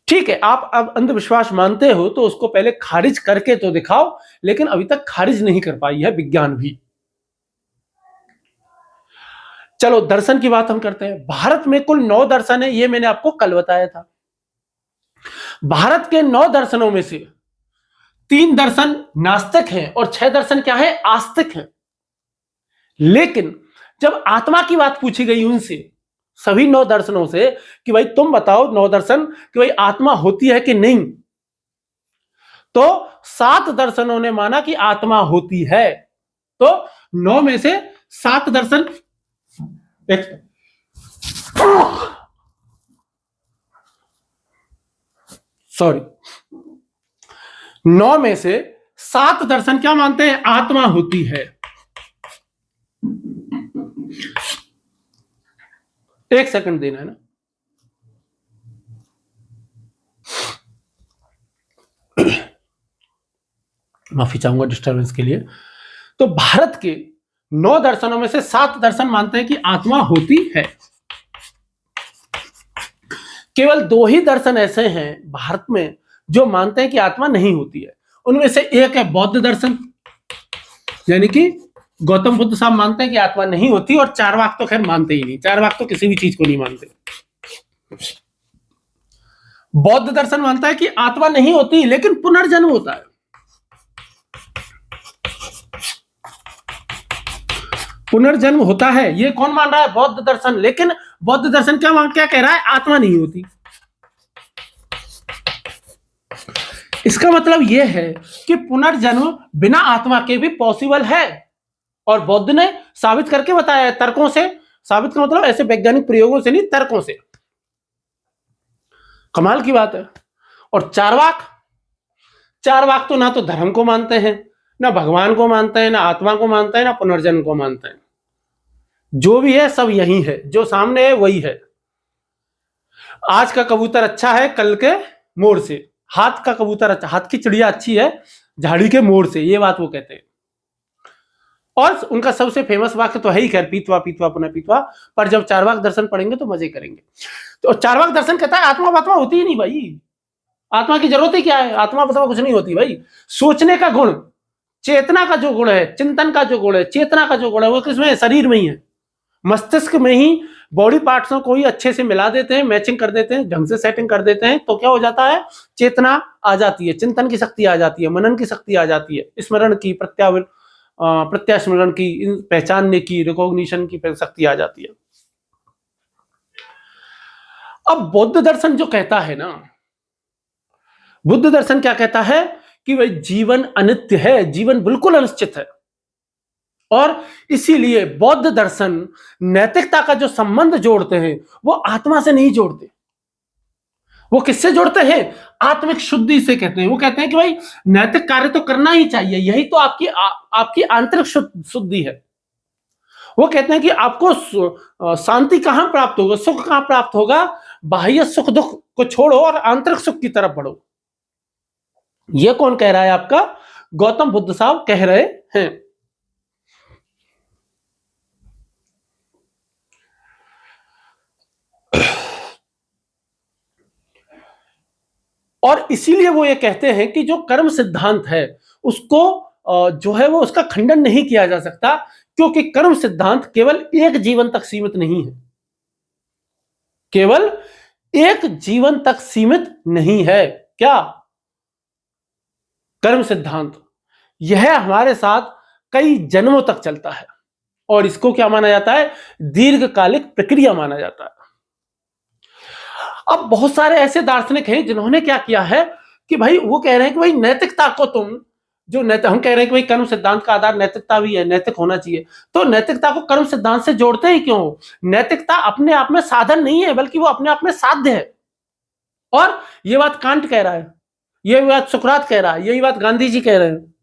ठीक है, आप अब अंधविश्वास मानते हो तो उसको पहले खारिज करके तो दिखाओ, लेकिन अभी तक खारिज नहीं कर पाई है विज्ञान भी। चलो दर्शन की बात हम करते हैं। भारत में कुल 9 दर्शन है, ये मैंने आपको कल बताया था। भारत के 9 दर्शनों में से 3 दर्शन नास्तिक हैं और 6 दर्शन क्या है? आस्तिक हैं। लेकिन जब आत्मा की बात पूछी गई उनसे, सभी 9 दर्शनों से, कि भाई तुम बताओ 9 दर्शन, कि भाई आत्मा होती है कि नहीं, तो 7 दर्शनों ने माना कि आत्मा होती है। तो 9 में से 7 दर्शन, सॉरी, 9 में से 7 दर्शन क्या मानते हैं? आत्मा होती है। एक सेकंड देना है ना। माफी चाहूंगा डिस्टर्बेंस के लिए। तो भारत के 9 दर्शनों में से 7 दर्शन मानते हैं कि आत्मा होती है। केवल 2 ही दर्शन ऐसे हैं भारत में जो मानते हैं कि आत्मा नहीं होती है। उनमें से एक है बौद्ध दर्शन, यानी कि गौतम बुद्ध साहब मानते हैं कि आत्मा नहीं होती, और चारवाक तो खैर मानते ही नहीं। चारवाक तो किसी भी चीज को नहीं मानते। बौद्ध दर्शन मानता है कि आत्मा नहीं होती लेकिन पुनर्जन्म होता है। पुनर्जन्म होता है, ये कौन मान रहा है? बौद्ध दर्शन। लेकिन बौद्ध दर्शन क्या कह रहा है? आत्मा नहीं होती। इसका मतलब यह है कि पुनर्जन्म बिना आत्मा के भी पॉसिबल है, और बौद्ध ने साबित करके बताया है, तर्कों से। साबित का मतलब ऐसे वैज्ञानिक प्रयोगों से नहीं, तर्कों से। कमाल की बात है। और चारवाक तो ना तो धर्म को मानते हैं, ना भगवान को मानते हैं, ना आत्मा को मानते हैं, ना पुनर्जन्म को मानते हैं। जो भी है सब यही है, जो सामने है वही है। आज का कबूतर अच्छा है कल के मोर से, हाथ का कबूतर अच्छा, हाथ की चिड़िया अच्छी है झाड़ी के मोर से, ये बात वो कहते हैं। और उनका सबसे फेमस वाक्य तो है ही खैर, पीतवा पीतवा पुनः पीतवा। पर जब चारवाक दर्शन पढ़ेंगे तो मजे करेंगे। तो चारवाक दर्शन कहता है आत्मा बात्मा होती ही नहीं भाई, आत्मा की जरूरत ही क्या है? आत्मा बात्मा कुछ नहीं होती भाई। सोचने का गुण, चेतना का जो गुण है, चिंतन का जो गुण है, चेतना का जो गुण है, वो किसमें है? शरीर में ही है। मस्तिष्क में ही बॉडी पार्ट्सों को ही अच्छे से मिला देते हैं, मैचिंग कर देते हैं, ढंग से सेटिंग कर देते हैं, तो क्या हो जाता है? चेतना आ जाती है, चिंतन की शक्ति आ जाती है, मनन की शक्ति आ जाती है, स्मरण की, प्रत्यास्मरण की, पहचानने की, रिकॉग्निशन की शक्ति आ जाती है। अब बौद्ध दर्शन जो कहता है ना, बुद्ध दर्शन क्या कहता है? कि भाई जीवन अनित्य है, जीवन बिल्कुल अनिश्चित है। और इसीलिए बौद्ध दर्शन नैतिकता का जो संबंध जोड़ते हैं वो आत्मा से नहीं जोड़ते। वो किससे जोड़ते हैं? आत्मिक शुद्धि से कहते हैं। वो कहते हैं कि भाई नैतिक कार्य तो करना ही चाहिए, यही तो आपकी आंतरिक शुद्धि है। वो कहते हैं कि आपको शांति कहां प्राप्त होगा, सुख कहां प्राप्त होगा? बाह्य सुख दुख को छोड़ो और आंतरिक सुख की तरफ बढ़ो। ये कौन कह रहा है? आपका गौतम बुद्ध साहब कह रहे हैं। और इसीलिए वो ये कहते हैं कि जो कर्म सिद्धांत है उसको जो है वो उसका खंडन नहीं किया जा सकता, क्योंकि कर्म सिद्धांत केवल एक जीवन तक सीमित नहीं है। केवल एक जीवन तक सीमित नहीं है। क्या? कर्म सिद्धांत यह हमारे साथ कई जन्मों तक चलता है। और इसको क्या माना जाता है? दीर्घकालिक प्रक्रिया माना जाता है। अब बहुत सारे ऐसे दार्शनिक हैं जिन्होंने क्या किया है कि भाई वो कह रहे हैं कि भाई नैतिकता को तुम जो नैतिक हम कह रहे हैं कि भाई कर्म सिद्धांत का आधार नैतिकता भी है, नैतिक होना चाहिए, तो नैतिकता को कर्म सिद्धांत से जोड़ते ही क्यों? नैतिकता अपने आप में साधन नहीं है, बल्कि वो अपने आप में साध्य है। और ये बात कांट कह रहा है, यही बात सुकरात कह रहा है, यही बात गांधी जी कह रहे हैं,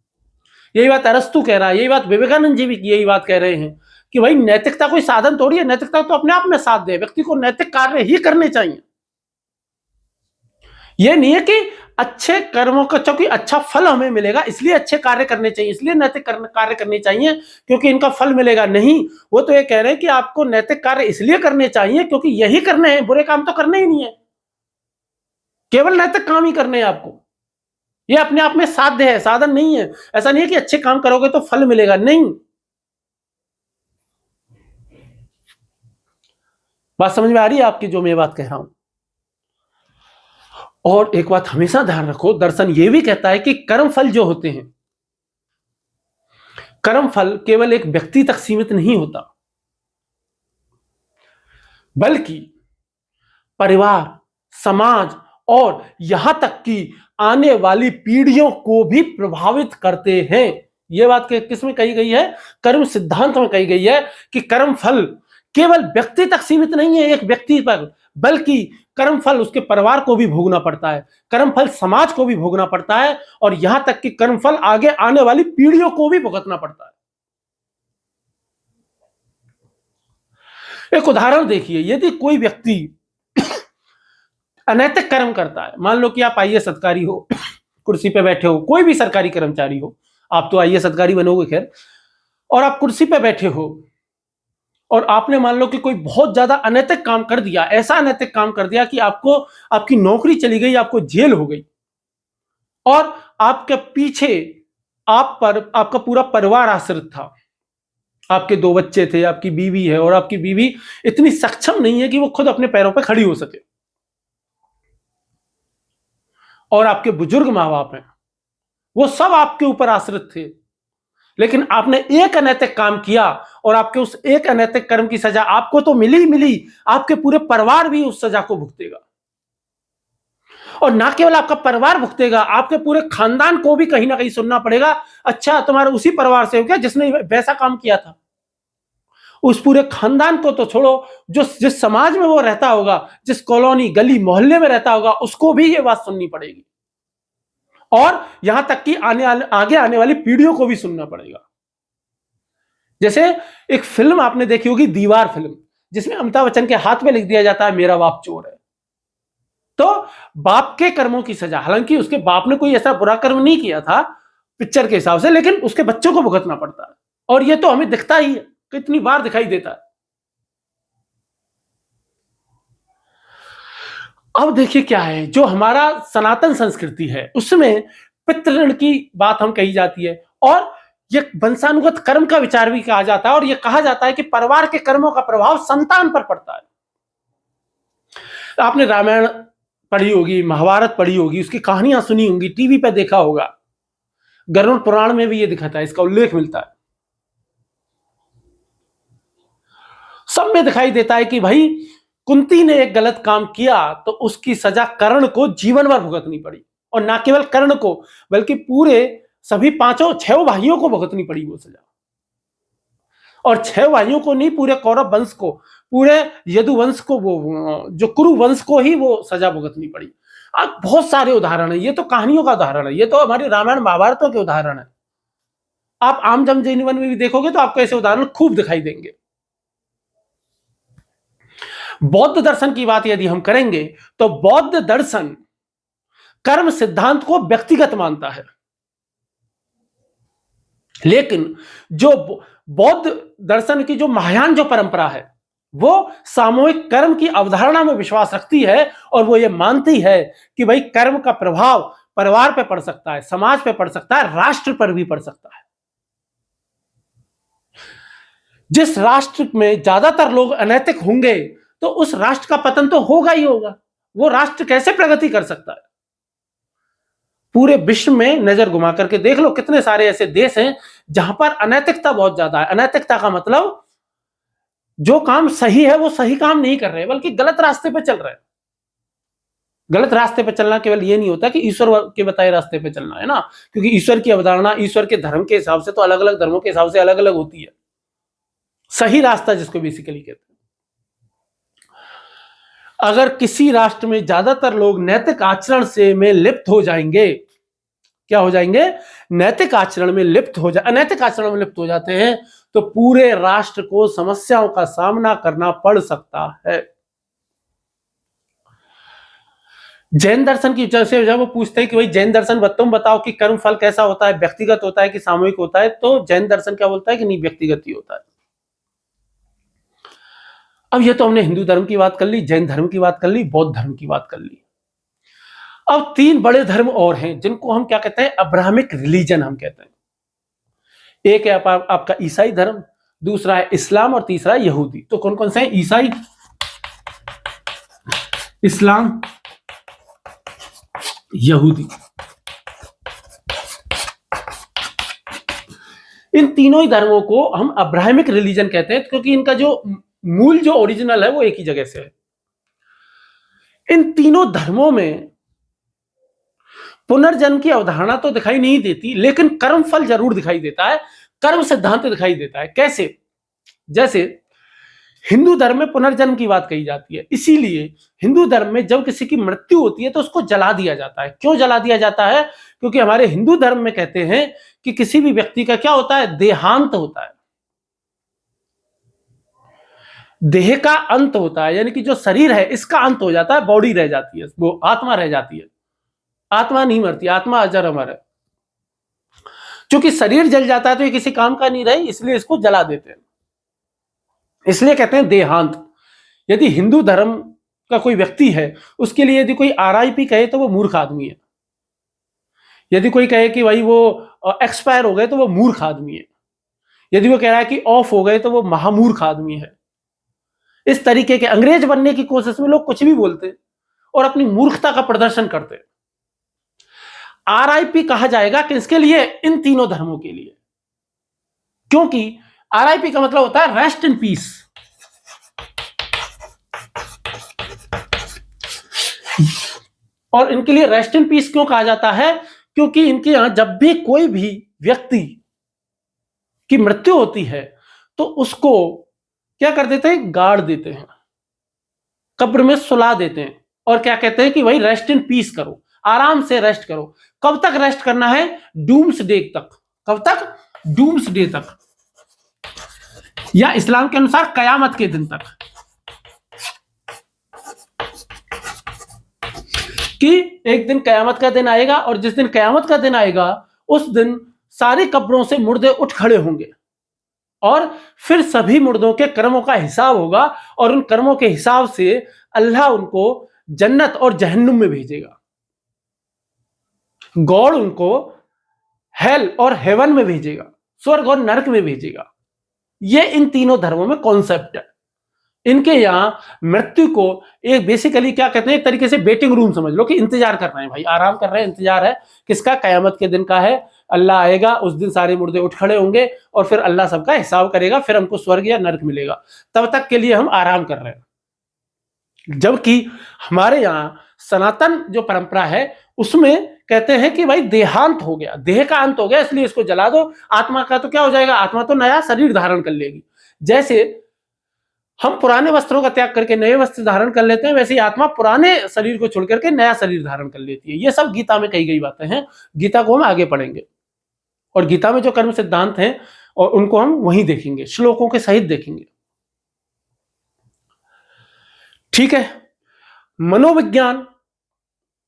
यही बात अरस्तु कह रहा है, यही बात विवेकानंद जी भी यही बात कह रहे हैं कि भाई नैतिकता कोई साधन थोड़ी है, नैतिकता तो अपने आप में साध्य है, व्यक्ति को नैतिक कार्य ही करने चाहिए। ये नहीं है कि अच्छे कर्मों का क्योंकि अच्छा फल हमें मिलेगा इसलिए अच्छे कार्य करने चाहिए, इसलिए नैतिक कार्य करने चाहिए क्योंकि इनका फल मिलेगा, नहीं। वो तो ये कह रहे हैं कि आपको नैतिक कार्य इसलिए करने चाहिए क्योंकि यही करने हैं, बुरे काम तो करने ही नहीं है, केवल नैतिक काम ही करने हैं आपको। ये अपने आप में साध्य है, साधन नहीं है। ऐसा नहीं है कि अच्छे काम करोगे तो फल मिलेगा, नहीं। बात समझ में आ रही है आपकी जो मैं बात कह रहा हूं? और एक बात हमेशा ध्यान रखो, दर्शन ये भी कहता है कि कर्म फल जो होते हैं, कर्म फल केवल एक व्यक्ति तक सीमित नहीं होता, बल्कि परिवार, समाज और यहां तक कि आने वाली पीढ़ियों को भी प्रभावित करते हैं। यह बात किस में कही गई है? कर्म सिद्धांत में कही गई है कि कर्म फल केवल व्यक्ति तक सीमित नहीं है, एक व्यक्ति पर, बल्कि कर्म फल उसके परिवार को भी भोगना पड़ता है, कर्म फल समाज को भी भोगना पड़ता है, और यहां तक कि कर्म फल आगे आने वाली पीढ़ियों को भी भुगतना पड़ता है। एक उदाहरण देखिए, यदि कोई व्यक्ति अनैतिक कर्म करता है, मान लो कि आप आईएएस अधिकारी हो, कुर्सी पे बैठे हो, कोई भी सरकारी कर्मचारी हो, आप तो आईएएस अधिकारी बनोगे खैर, और आप कुर्सी पे बैठे हो और आपने मान लो कि कोई बहुत ज्यादा अनैतिक काम कर दिया, ऐसा अनैतिक काम कर दिया कि आपको आपकी नौकरी चली गई, आपको जेल हो गई, और आपके पीछे आप पर आपका पूरा परिवार आश्रित था, आपके 2 बच्चे थे, आपकी बीवी है, और आपकी बीवी इतनी सक्षम नहीं है कि वो खुद अपने पैरों पर खड़ी हो सके, और आपके बुजुर्ग मां बाप हैं, वो सब आपके ऊपर आश्रित थे, लेकिन आपने एक अनैतिक काम किया और आपके उस एक अनैतिक कर्म की सजा आपको तो मिली मिली, आपके पूरे परिवार भी उस सजा को भुगतेगा, और ना केवल आपका परिवार भुगतेगा, आपके पूरे खानदान को भी कहीं ना कहीं सुनना पड़ेगा, अच्छा तुम्हारे उसी परिवार से हो क्या जिसने वैसा काम किया था। उस पूरे खानदान को तो छोड़ो, जो जिस समाज में वो रहता होगा, जिस कॉलोनी गली मोहल्ले में रहता होगा, उसको भी ये बात सुननी पड़ेगी, और यहां तक कि आगे आने वाली पीढ़ियों को भी सुनना पड़ेगा। जैसे एक फिल्म आपने देखी होगी, दीवार फिल्म, जिसमें अमिताभ बच्चन के हाथ में लिख दिया जाता है मेरा बाप चोर है, तो बाप के कर्मों की सजा, हालांकि उसके बाप ने कोई ऐसा बुरा कर्म नहीं किया था पिक्चर के हिसाब से, लेकिन उसके बच्चों को भुगतना पड़ता है, और ये तो हमें दिखता ही है, कितनी बार दिखाई देता है। अब देखिए क्या है, जो हमारा सनातन संस्कृति है उसमें पितृ की बात हम कही जाती है, और ये वंशानुगत कर्म का विचार भी कहा जाता है, और ये कहा जाता है कि परिवार के कर्मों का प्रभाव संतान पर पड़ता है। आपने रामायण पढ़ी होगी, महाभारत पढ़ी होगी, उसकी कहानियां सुनी होंगी, टीवी पे देखा होगा, गरुड़ पुराण में भी ये दिखाता है, इसका उल्लेख मिलता है, सब में दिखाई देता है कि भाई कुंती ने एक गलत काम किया तो उसकी सजा कर्ण को जीवन भर भुगतनी पड़ी, और ना केवल कर्ण को बल्कि पूरे सभी 6 भाइयों को भुगतनी पड़ी वो सजा, और 6 भाइयों को नहीं, पूरे कौरव वंश को, पूरे यदु वंश को, वो जो कुरु वंश को ही वो सजा भुगतनी पड़ी। अब बहुत सारे उदाहरण है, ये तो कहानियों का उदाहरण है, ये तो हमारी रामायण महाभारतों के उदाहरण है, आप आम जनजीवन में भी देखोगे तो आपको ऐसे उदाहरण खूब दिखाई देंगे। बौद्ध दर्शन की बात यदि हम करेंगे तो बौद्ध दर्शन कर्म सिद्धांत को व्यक्तिगत मानता है, लेकिन जो बौद्ध दर्शन की जो महायान जो परंपरा है वो सामूहिक कर्म की अवधारणा में विश्वास रखती है, और वो ये मानती है कि भाई कर्म का प्रभाव परिवार पे पड़ सकता है, समाज पे पड़ सकता है, राष्ट्र पर भी पड़ सकता है। जिस राष्ट्र में ज्यादातर लोग अनैतिक होंगे तो उस राष्ट्र का पतन तो होगा ही होगा, वो राष्ट्र कैसे प्रगति कर सकता है। पूरे विश्व में नजर घुमा करके देख लो, कितने सारे ऐसे देश हैं जहां पर अनैतिकता बहुत ज्यादा है। अनैतिकता का मतलब जो काम सही है वो सही काम नहीं कर रहे, बल्कि गलत रास्ते पे चल रहे हैं। गलत रास्ते पे चलना केवल ये नहीं होता कि ईश्वर के बताए रास्ते पे चलना है ना, क्योंकि ईश्वर की अवधारणा ईश्वर के धर्म के हिसाब से तो अलग अलग धर्मों के हिसाब से अलग अलग होती है। सही रास्ता जिसको बेसिकली कहते हैं। अगर किसी राष्ट्र में ज्यादातर लोग नैतिक आचरण से में लिप्त हो जाएंगे, क्या हो जाएंगे? नैतिक आचरण में लिप्त हो जाए, अनैतिक आचरण में लिप्त हो जाते हैं, तो पूरे राष्ट्र को समस्याओं का सामना करना पड़ सकता है। जैन दर्शन की वजह से जब वो पूछते हैं कि भाई जैन दर्शन तुम बताओ कि कर्म फल कैसा होता है, व्यक्तिगत होता है कि सामूहिक होता है, तो जैन दर्शन क्या बोलता है कि नहीं, व्यक्तिगत ही होता है। अब ये तो हमने हिंदू धर्म की बात कर ली, जैन धर्म की बात कर ली, बौद्ध धर्म की बात कर ली। अब तीन बड़े धर्म और हैं जिनको हम क्या कहते हैं? अब्राहमिक रिलीजन हम कहते हैं। एक है आपका ईसाई धर्म, दूसरा है इस्लाम और तीसरा है यहूदी। तो कौन कौन से हैं? ईसाई, इस्लाम, यहूदी। इन तीनों ही धर्मों को हम अब्राहमिक रिलीजन कहते हैं, क्योंकि इनका जो मूल जो ओरिजिनल है वो एक ही जगह से है। इन तीनों धर्मों में पुनर्जन्म की अवधारणा तो दिखाई नहीं देती, लेकिन कर्म फल जरूर दिखाई देता है, कर्म सिद्धांत दिखाई देता है। कैसे? जैसे हिंदू धर्म में पुनर्जन्म की बात कही जाती है, इसीलिए हिंदू धर्म में जब किसी की मृत्यु होती है तो उसको जला दिया जाता है। क्यों जला दिया जाता है? क्योंकि हमारे हिंदू धर्म में कहते हैं कि किसी भी व्यक्ति का क्या होता है? देहांत होता है, देह का अंत होता है, यानी कि जो शरीर है इसका अंत हो जाता है, बॉडी रह जाती है, वो आत्मा रह जाती है। आत्मा नहीं मरती, आत्मा अजर अमर है। क्योंकि शरीर जल जाता है तो ये किसी काम का नहीं रही, इसलिए इसको जला देते हैं, इसलिए कहते हैं देहांत। यदि हिंदू धर्म का कोई व्यक्ति है, उसके लिए यदि कोई आरआईपी कहे तो वो मूर्ख आदमी है। यदि कोई कहे कि भाई वो एक्सपायर हो गए तो वो मूर्ख आदमी है। यदि वो कह रहा है कि ऑफ हो गए तो वो महामूर्ख आदमी है। इस तरीके के अंग्रेज बनने की कोशिश में लोग कुछ भी बोलते और अपनी मूर्खता का प्रदर्शन करते। आरआईपी कहा जाएगा किसके लिए? इन तीनों धर्मों के लिए, क्योंकि आरआईपी का मतलब होता है रेस्ट इन पीस। और इनके लिए रेस्ट इन पीस क्यों कहा जाता है? क्योंकि इनके यहां जब भी कोई भी व्यक्ति की मृत्यु होती है तो उसको क्या कर देते हैं? गाड़ देते हैं, कब्र में सुला देते हैं, और क्या कहते हैं कि भाई रेस्ट इन पीस करो, आराम से रेस्ट करो। कब तक रेस्ट करना है? डूम्स डे तक। कब तक? डूम्स डे तक, या इस्लाम के अनुसार कयामत के दिन तक, कि एक दिन कयामत का दिन आएगा, और जिस दिन कयामत का दिन आएगा उस दिन सारी कब्रों से मुर्दे उठ खड़े होंगे, और फिर सभी मुर्दों के कर्मों का हिसाब होगा, और उन कर्मों के हिसाब से अल्लाह उनको जन्नत और जहन्नुम में भेजेगा, गॉड उनको हेल और हेवन में भेजेगा, स्वर्ग और नरक में भेजेगा। ये इन तीनों धर्मों में कॉन्सेप्ट है। इनके यहां मृत्यु को एक बेसिकली क्या कहते हैं, एक तरीके से वेटिंग रूम समझ लो, कि इंतजार कर रहे हैं भाई, आराम कर रहे हैं, इंतजार है किसका? कयामत के दिन का है। अल्लाह आएगा, उस दिन सारे मुर्दे उठ खड़े होंगे, और फिर अल्लाह सबका हिसाब करेगा, फिर हमको स्वर्ग या नरक मिलेगा। तब तक के लिए हम आराम कर रहे हैं। जबकि हमारे यहां सनातन जो परंपरा है उसमें कहते हैं कि भाई देहांत हो गया, देह का अंत हो गया, इसलिए इसको जला दो। आत्मा का तो क्या हो जाएगा? आत्मा तो नया शरीर धारण कर लेगी। जैसे हम पुराने वस्त्रों का त्याग करके नए वस्त्र धारण कर लेते हैं, वैसे ही आत्मा पुराने शरीर को छोड़ करके नया शरीर धारण कर लेती है। ये सब गीता में कही गई बातें हैं। गीता को हम आगे पढ़ेंगे, और गीता में जो कर्म सिद्धांत हैं और उनको हम वहीं देखेंगे, श्लोकों के सहित देखेंगे। ठीक है। मनोविज्ञान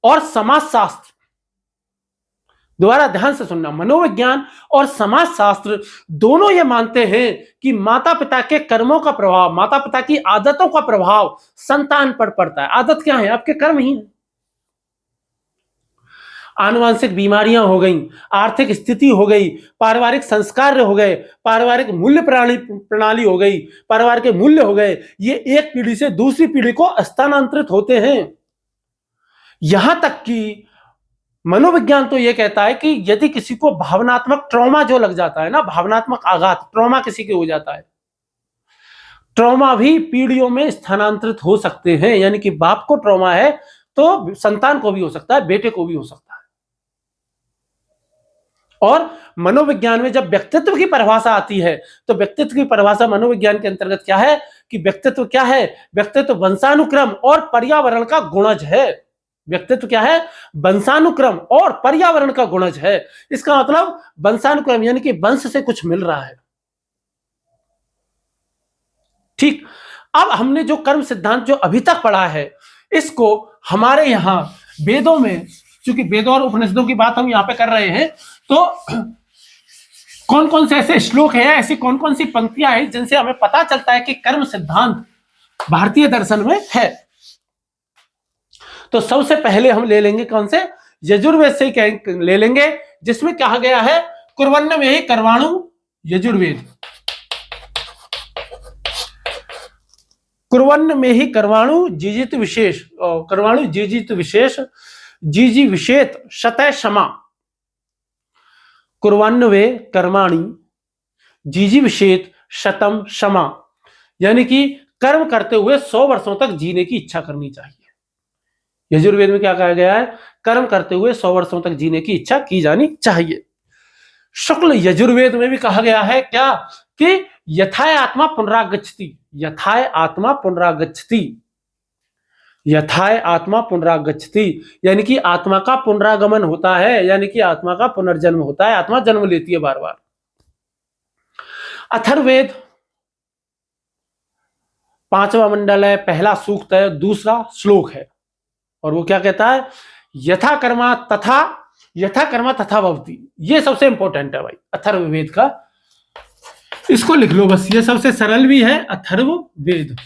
और समाजशास्त्र, दोबारा ध्यान से सुनना, मनोविज्ञान और समाजशास्त्र दोनों ये मानते हैं कि माता पिता के कर्मों का प्रभाव, माता पिता की आदतों का प्रभाव संतान पर पड़ता है। आदत क्या है? आपके कर्म ही है। आनुवंशिक बीमारियां हो गई, आर्थिक स्थिति हो गई, पारिवारिक संस्कार हो गए, पारिवारिक मूल्य प्रणाली हो गई, परिवार के मूल्य हो गए, ये एक पीढ़ी से दूसरी पीढ़ी को स्थानांतरित होते हैं। यहां तक कि मनोविज्ञान तो ये कहता है कि यदि किसी को भावनात्मक ट्रॉमा जो लग जाता है ना, भावनात्मक आघात, ट्रॉमा किसी के हो जाता है, ट्रॉमा भी पीढ़ियों में स्थानांतरित हो सकते हैं। यानी कि बाप को ट्रॉमा है तो संतान को भी हो सकता है, बेटे को भी हो सकता है। और मनोविज्ञान में जब व्यक्तित्व की परिभाषा आती है तो व्यक्तित्व की परिभाषा मनोविज्ञान के अंतर्गत क्या है कि व्यक्तित्व क्या है? व्यक्तित्व वंशानुक्रम और पर्यावरण का गुणज है। व्यक्तित्व क्या है? वंशानुक्रम और पर्यावरण का गुणज है। इसका मतलब वंशानुक्रम यानी कि वंश से कुछ मिल रहा है। ठीक, अब हमने जो कर्म सिद्धांत जो अभी तक पढ़ा है, इसको हमारे यहां वेदों में, चूंकि वेदों और उपनिषदों की बात हम यहां पे कर रहे हैं, तो कौन कौन से ऐसे श्लोक हैं, ऐसी कौन कौन सी पंक्तियां हैं जिनसे हमें पता चलता है कि कर्म सिद्धांत भारतीय दर्शन में है। तो सबसे पहले हम ले लेंगे कौन से? यजुर्वेद से ही ले लेंगे, जिसमें कहा गया है कुर्वन्न में ही कर्माणु, यजुर्वेद, कुर्वन्न में ही कर्माणु जिजित विशेष, कर्माणु जिजित विशेष, जिजी विशेत शतय क्षमा, कुर्वन्न वे कर्माणि जिजी विशेत शतम क्षमा। यानी कि कर्म करते हुए 100 वर्षों तक जीने की इच्छा करनी चाहिए। यजुर्वेद में क्या कहा गया है? कर्म करते हुए 100 वर्षों तक जीने की इच्छा की जानी चाहिए। शुक्ल यजुर्वेद में भी कहा गया है क्या कि यथाय आत्मा पुनरागच्छति, यथाय आत्मा पुनरागच्छति, यथाय आत्मा पुनरागच्छति, यानी कि आत्मा का पुनरागमन होता है, यानी कि आत्मा का पुनर्जन्म होता है, आत्मा जन्म लेती है बार बार। अथर्ववेद 5वां मंडल है, पहला सूक्त है, दूसरा श्लोक है, और वो क्या कहता है? यथा कर्मा तथा भवति। ये सबसे इंपॉर्टेंट है भाई अथर्ववेद का, इसको लिख लो बस, ये सबसे सरल भी है। अथर्ववेद,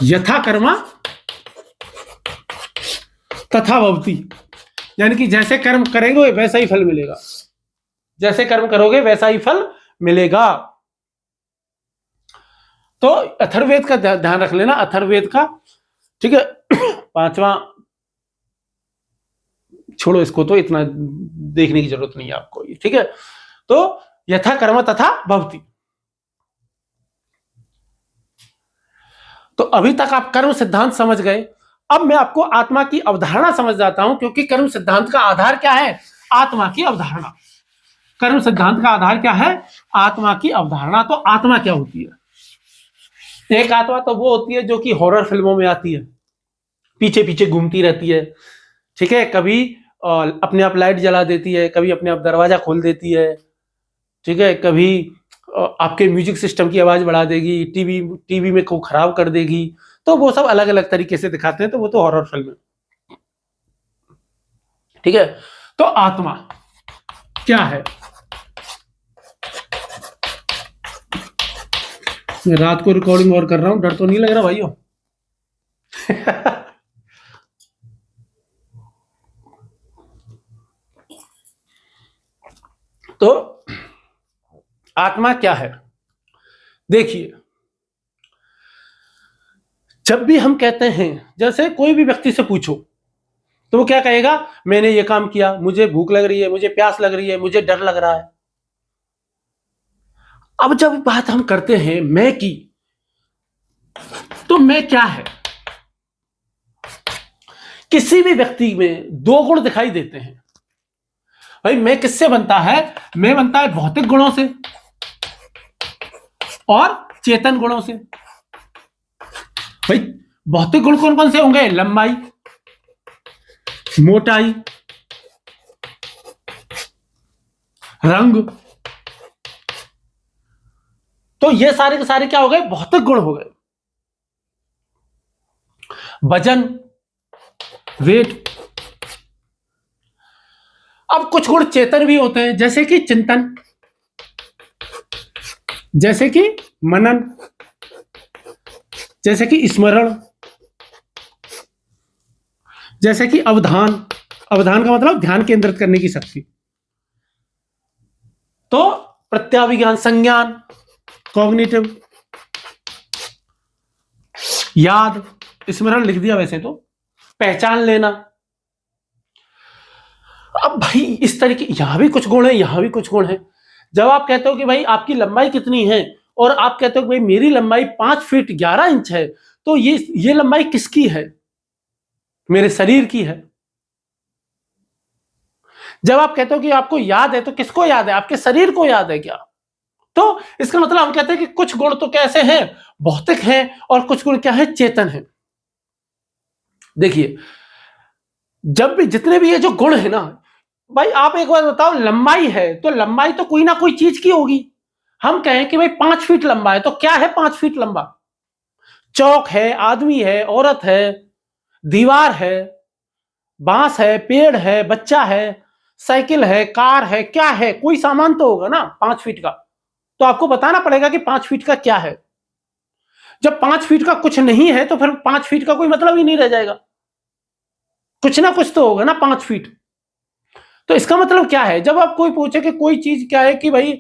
यथा कर्मा तथा भवति, यानी कि जैसे कर्म करेंगे वैसा ही फल मिलेगा, जैसे कर्म करोगे वैसा ही फल मिलेगा। तो अथर्ववेद का ध्यान रख लेना, अथर्ववेद का, ठीक है। 5वां छोड़ो, इसको तो इतना देखने की जरूरत नहीं है आपको, ठीक है। तो यथा कर्म तथा भवति। तो अभी तक आप कर्म सिद्धांत समझ गए। अब मैं आपको आत्मा की अवधारणा समझ जाता हूं, क्योंकि कर्म सिद्धांत का आधार क्या है? आत्मा की अवधारणा। कर्म सिद्धांत का आधार क्या है? आत्मा की अवधारणा। तो आत्मा क्या होती है? एक आत्मा तो वो होती है जो कि हॉरर फिल्मों में आती है, पीछे पीछे घूमती रहती है, ठीक है, कभी अपने आप लाइट जला देती है, कभी अपने आप दरवाजा खोल देती है, ठीक है, कभी आपके म्यूजिक सिस्टम की आवाज बढ़ा देगी, टीवी में को खराब कर देगी। तो वो सब अलग अलग तरीके से दिखाते हैं, तो वो तो हॉरर फिल्म है, ठीक है। तो आत्मा क्या है? मैं रात को रिकॉर्डिंग और कर रहा हूं, डर तो नहीं लग रहा भाइयों? तो आत्मा क्या है? देखिए, जब भी हम कहते हैं, जैसे कोई भी व्यक्ति से पूछो तो वो क्या कहेगा? मैंने ये काम किया, मुझे भूख लग रही है, मुझे प्यास लग रही है, मुझे डर लग रहा है। अब जब बात हम करते हैं मैं की, तो मैं क्या है? किसी भी व्यक्ति में 2 गुण दिखाई देते हैं भाई। मैं किससे बनता है? मैं बनता है भौतिक गुणों से और चेतन गुणों से। भाई भौतिक गुण कौन कौन से होंगे? लंबाई, मोटाई, रंग। तो ये सारे के सारे क्या हो गए? भौतिक गुण हो गए। वजन, वेट। अब कुछ गुण चेतन भी होते हैं, जैसे कि चिंतन, जैसे कि मनन, जैसे कि स्मरण, जैसे कि अवधान। अवधान का मतलब ध्यान केंद्रित करने की शक्ति। तो प्रत्याभिज्ञान, संज्ञान, कॉग्निटिव, याद, स्मरण लिख दिया वैसे तो, पहचान लेना, अब भाई इस तरीके, यहां भी कुछ गुण है, यहां भी कुछ गुण है। जब आप कहते हो कि भाई आपकी लंबाई कितनी है और आप कहते हो कि भाई मेरी लंबाई 5 फीट 11 इंच है, तो ये लंबाई किसकी है? मेरे शरीर की है। जब आप कहते हो कि आपको याद है, तो किसको याद है? आपके शरीर को याद है क्या? तो इसका मतलब हम कहते हैं कि कुछ गुण तो कैसे हैं, भौतिक हैं, और कुछ गुण क्या है, चेतन है। देखिए, जब भी जितने भी ये जो गुण है ना, भाई आप एक बार बताओ, लंबाई है तो लंबाई तो कोई ना कोई चीज की होगी। हम कहें कि भाई 5 फीट लंबा है, तो क्या है 5 फीट लंबा? चौक है, आदमी है, औरत है, दीवार है, बांस है, पेड़ है, बच्चा है, साइकिल है, कार है, क्या है? कोई सामान तो होगा ना 5 फीट का। तो आपको बताना पड़ेगा कि 5 फीट का क्या है। जब 5 फीट का कुछ नहीं है, तो फिर 5 फीट का कोई मतलब ही नहीं रह जाएगा। कुछ ना कुछ तो होगा ना 5 फीट। तो इसका मतलब क्या है? जब आप कोई पूछे कि कोई चीज क्या है, कि भाई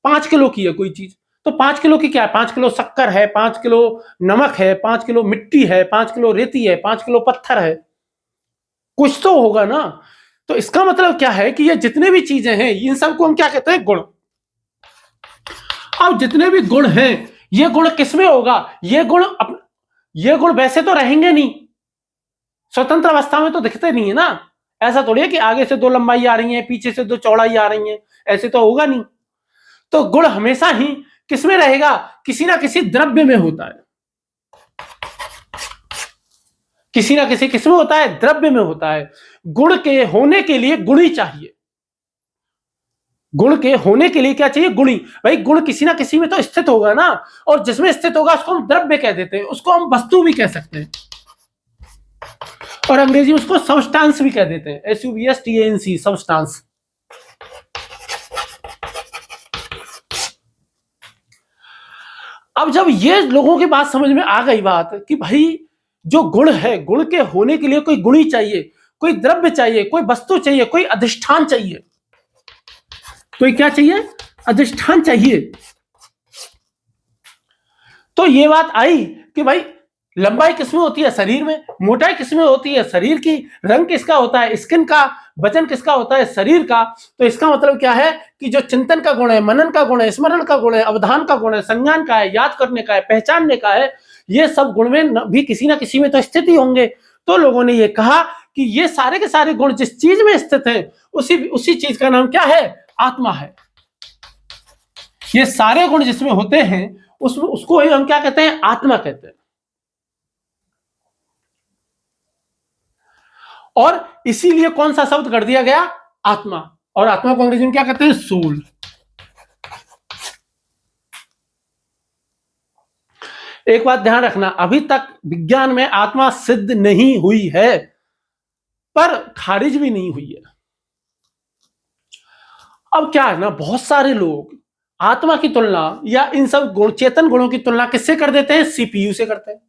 5 किलो की है कोई चीज, तो 5 किलो की क्या है? 5 किलो शक्कर है, 5 किलो नमक है, 5 किलो मिट्टी है, 5 किलो रेती है, 5 किलो पत्थर है। कुछ तो होगा ना। तो इसका मतलब क्या है कि ये जितने भी चीजें हैं, इन सबको हम क्या कहते हैं? गुण। अब जितने भी गुण हैं, ये गुण किसमें होगा? ये गुण वैसे तो रहेंगे नहीं, स्वतंत्र अवस्था में तो दिखते नहीं है ना। ऐसा थोड़ी है कि आगे से 2 लंबाई आ रही है, पीछे से 2 चौड़ाई आ रही है, ऐसे तो होगा नहीं। तो गुण हमेशा ही किसमें रहेगा? किसी ना किसी द्रव्य में होता है। किसी ना किसी किसमें होता है? द्रव्य में होता है। गुण के होने के लिए गुणी चाहिए। गुण के होने के लिए क्या चाहिए? गुणी। भाई गुण किसी ना किसी में तो स्थित होगा ना, और जिसमें स्थित होगा उसको हम द्रव्य कह देते हैं, उसको हम वस्तु भी कह सकते हैं, और अंग्रेजी में उसको सबस्टांस भी कह देते हैं, SUBSTANC, सबस्टांस। अब जब ये लोगों की बात समझ में आ गई, बात कि भाई जो गुण है, गुण के होने के लिए कोई गुणी चाहिए, कोई द्रव्य चाहिए, कोई वस्तु चाहिए, कोई अधिष्ठान चाहिए। कोई क्या चाहिए? अधिष्ठान चाहिए। तो ये बात आई कि भाई लंबाई किसमें होती है? शरीर में। मोटाई किसमें होती है? शरीर की। रंग किसका होता है? स्किन का। वजन किसका होता है? शरीर का। तो इसका मतलब क्या है कि जो चिंतन का गुण है, मनन का गुण है, स्मरण का गुण है, अवधान का गुण है, संज्ञान का है, याद करने का है, पहचानने का है, ये सब गुण में भी किसी ना किसी में तो स्थित ही होंगे। तो लोगों ने ये कहा कि ये सारे के सारे गुण जिस चीज में स्थित है, उसी उसी चीज का नाम क्या है? आत्मा है। ये सारे गुण जिसमें होते हैं, उसमें उसको ही हम क्या कहते हैं? आत्मा कहते हैं। और इसीलिए कौन सा शब्द कर दिया गया? आत्मा। और आत्मा को अंग्रेजी में क्या कहते हैं? सोल। एक बात ध्यान रखना, अभी तक विज्ञान में आत्मा सिद्ध नहीं हुई है, पर खारिज भी नहीं हुई है। अब क्या है ना, बहुत सारे लोग आत्मा की तुलना या इन सब गुण, चेतन गुणों की तुलना किससे कर देते हैं? CPU से करते हैं।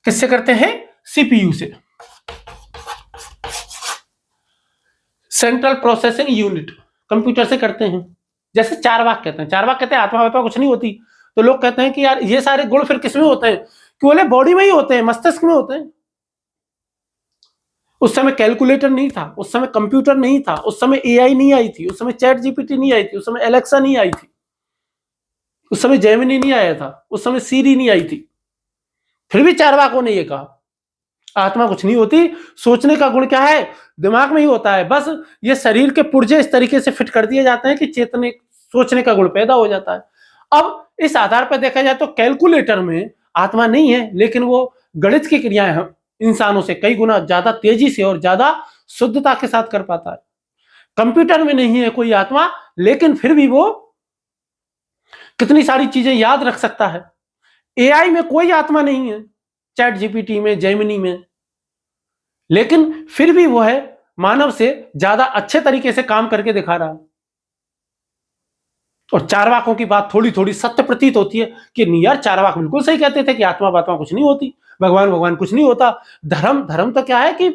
किससे करते हैं? CPU से, सेंट्रल प्रोसेसिंग यूनिट, कंप्यूटर से करते हैं। जैसे चारवाक कहते हैं, चारवाक कहते हैं आत्मा वात्मा कुछ नहीं होती। तो लोग कहते हैं कि यार ये सारे गुण फिर किसमें होते हैं? कि बोले बॉडी में ही होते हैं, मस्तिष्क में होते हैं। उस समय कैलकुलेटर नहीं था, उस समय कंप्यूटर नहीं था, उस समय AI नहीं आई थी, उस समय चैट जीपीटी नहीं आई थी, उस समय एलेक्सा नहीं आई थी, उस समय जेमिनी नहीं आया था, उस समय सीरी नहीं आई थी। फिर भी चारवाकों ने ये कहा आत्मा कुछ नहीं होती, सोचने का गुण क्या है? दिमाग में ही होता है। बस ये शरीर के पुर्जे इस तरीके से फिट कर दिए जाते हैं कि चेतने, सोचने का गुण पैदा हो जाता है। अब इस आधार पर देखा जाए तो कैलकुलेटर में आत्मा नहीं है, लेकिन वो गणित की क्रियाएं हम इंसानों से कई गुना ज्यादा तेजी से और ज्यादा शुद्धता के साथ कर पाता है। कंप्यूटर में नहीं है कोई आत्मा, लेकिन फिर भी वो कितनी सारी चीजें याद रख सकता है। AI में कोई आत्मा नहीं है, चैट जीपीटी में, जेमिनी में, लेकिन फिर भी वो है मानव से ज्यादा अच्छे तरीके से काम करके दिखा रहा है। और चारवाकों की बात थोड़ी थोड़ी सत्य प्रतीत होती है कि नहीं यार, चारवाक बिल्कुल सही कहते थे कि आत्मा बात्मा कुछ नहीं होती, भगवान भगवान कुछ नहीं होता। धर्म धर्म तो क्या है कि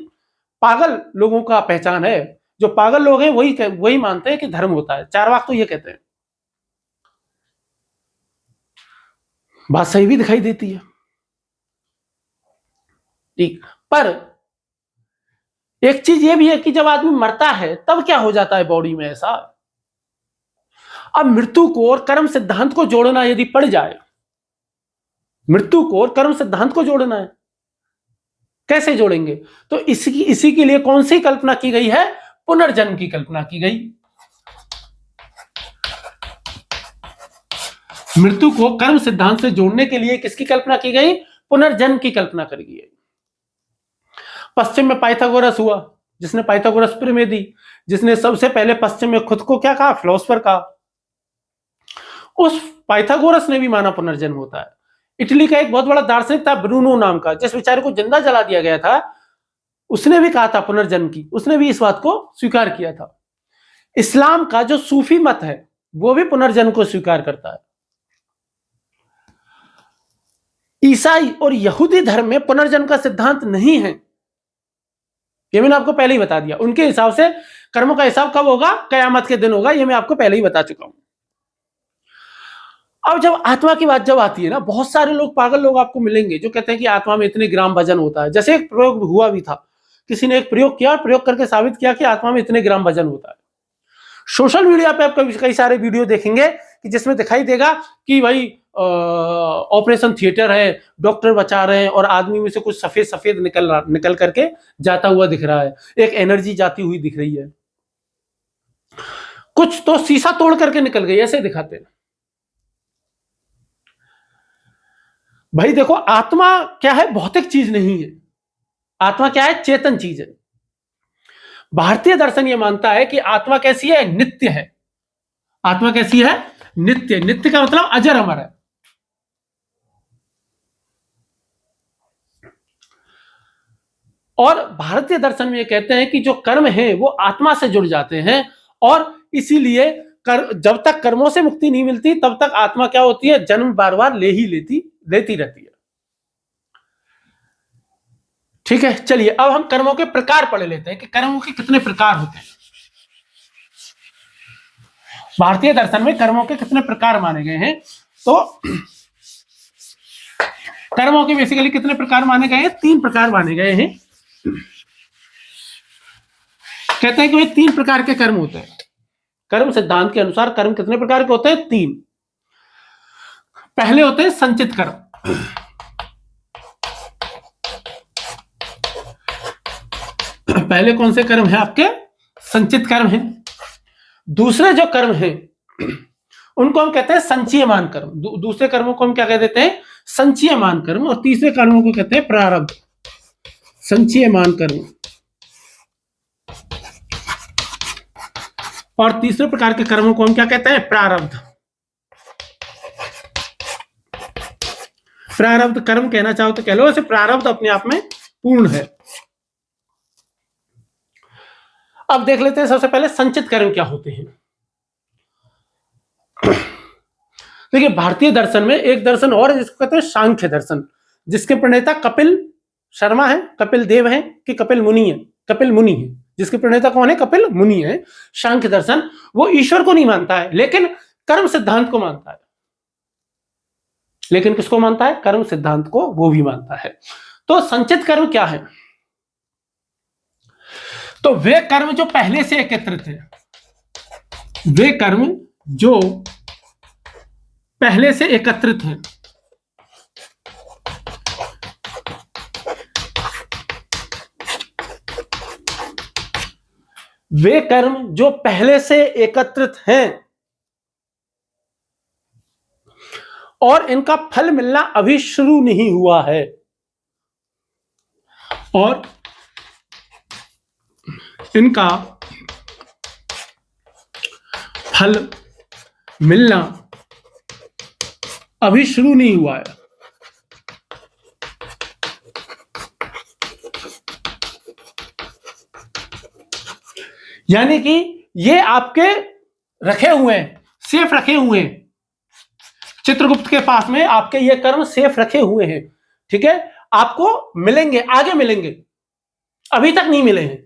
पागल लोगों का पहचान है। जो पागल लोग हैं वही वही मानते हैं कि धर्म होता है। चारवाक तो ये कहते हैं। बात सही भी दिखाई देती है, ठीक। पर एक चीज ये भी है कि जब आदमी मरता है तब क्या हो जाता है बॉडी में ऐसा। अब मृत्यु को और कर्म सिद्धांत को जोड़ना यदि पड़ जाए, मृत्यु को और कर्म सिद्धांत को जोड़ना है, कैसे जोड़ेंगे? तो इसी के लिए कौन सी कल्पना की गई है? पुनर्जन्म की कल्पना की गई। मृत्यु को कर्म सिद्धांत से जोड़ने के लिए किसकी कल्पना की गई? पुनर्जन्म की कल्पना करी गई। पश्चिम में पाइथागोरस हुआ, जिसने पाइथागोरस प्रमेय दी, जिसने सबसे पहले पश्चिम में खुद को क्या कहा? फिलोसफर कहा। उस पाइथागोरस ने भी माना पुनर्जन्म होता है। इटली का एक बहुत बड़ा दार्शनिक था ब्रूनो नाम का, जिस बेचारे को जिंदा जला दिया गया था, उसने भी कहा था पुनर्जन्म की, उसने भी इस बात को स्वीकार किया था। इस्लाम का जो सूफी मत है वो भी पुनर्जन्म को स्वीकार करता है। ईसाई और यहूदी धर्म में पुनर्जन्म का सिद्धांत नहीं है, ये मैंने आपको पहले ही बता दिया। उनके हिसाब से कर्मों का हिसाब कब होगा? कयामत के दिन होगा, ये मैं आपको पहले ही बता चुका हूं। अब जब आत्मा की बात जब आती है ना, बहुत सारे लोग, पागल लोग आपको मिलेंगे जो कहते हैं कि आत्मा में इतने ग्राम वजन होता है। जैसे एक प्रयोग हुआ भी था, किसी ने एक प्रयोग किया, प्रयोग करके साबित किया कि आत्मा में इतने ग्राम वजन होता है। सोशल मीडिया पे आप कई सारे वीडियो देखेंगे कि जिसमें दिखाई देगा कि भाई ऑपरेशन थिएटर है, डॉक्टर बचा रहे हैं और आदमी में से कुछ सफेद सफेद निकल करके जाता हुआ दिख रहा है, एक एनर्जी जाती हुई दिख रही है, कुछ तो शीशा तोड़ करके निकल गई, ऐसे दिखाते हैं। भाई देखो, आत्मा क्या है? भौतिक चीज नहीं है। आत्मा क्या है? चेतन चीज है। भारतीय दर्शन यह मानता है कि आत्मा कैसी है? नित्य है। आत्मा कैसी है? नित्य। नित्य का मतलब अजर अमर है। और भारतीय दर्शन में ये कहते हैं कि जो कर्म है वो आत्मा से जुड़ जाते हैं, और इसीलिए जब तक कर्मों से मुक्ति नहीं मिलती तब तक आत्मा क्या होती है? जन्म बार बार लेती रहती है। ठीक है, चलिए अब हम कर्मों के प्रकार पढ़ लेते हैं कि कर्मों के कितने प्रकार होते हैं। भारतीय दर्शन में कर्मों के कितने प्रकार माने गए हैं? तो कर्मों के बेसिकली कितने प्रकार माने गए हैं? 3 प्रकार माने गए हैं। कहते हैं कि भाई 3 प्रकार के कर्म होते हैं। कर्म सिद्धांत के अनुसार कर्म कितने प्रकार के होते हैं? 3। पहले होते हैं संचित कर्म। पहले कौन से कर्म है आपके? संचित कर्म है। दूसरे जो कर्म हैं उनको हम कहते हैं संचयमान कर्म। दूसरे कर्मों को हम क्या कह देते हैं? संचयमान कर्म। और तीसरे कर्मों को कहते हैं प्रारब्ध। संचयमान कर्म। और तीसरे प्रकार के कर्मों को हम क्या कहते हैं? प्रारब्ध। प्रारब्ध कर्म कहना चाहो तो कह लो, ऐसे प्रारब्ध अपने आप में पूर्ण है। अब देख लेते हैं सबसे पहले संचित कर्म क्या होते हैं। देखिए, भारतीय दर्शन में एक दर्शन और है जिसको कहते हैं सांख्य दर्शन, जिसके प्रणेता कपिल शर्मा है, कपिल देव है कि कपिल मुनि है? कपिल मुनि है। जिसके प्रणेता कौन है? कपिल मुनि है। सांख्य दर्शन वो ईश्वर को नहीं मानता है, लेकिन कर्म सिद्धांत को मानता है। लेकिन किसको मानता है? कर्म सिद्धांत को वो भी मानता है। तो संचित कर्म क्या है? तो वे कर्म जो पहले से एकत्रित है, वे कर्म जो पहले से एकत्रित हैं, वे कर्म जो पहले से एकत्रित हैं और इनका फल मिलना अभी शुरू नहीं हुआ है, और इनका फल मिलना अभी शुरू नहीं हुआ है। यानी कि ये आपके रखे हुए हैं, सेफ रखे हुए हैं, चित्रगुप्त के पास में आपके ये कर्म सेफ रखे हुए हैं। ठीक है, आपको मिलेंगे, आगे मिलेंगे, अभी तक नहीं मिले हैं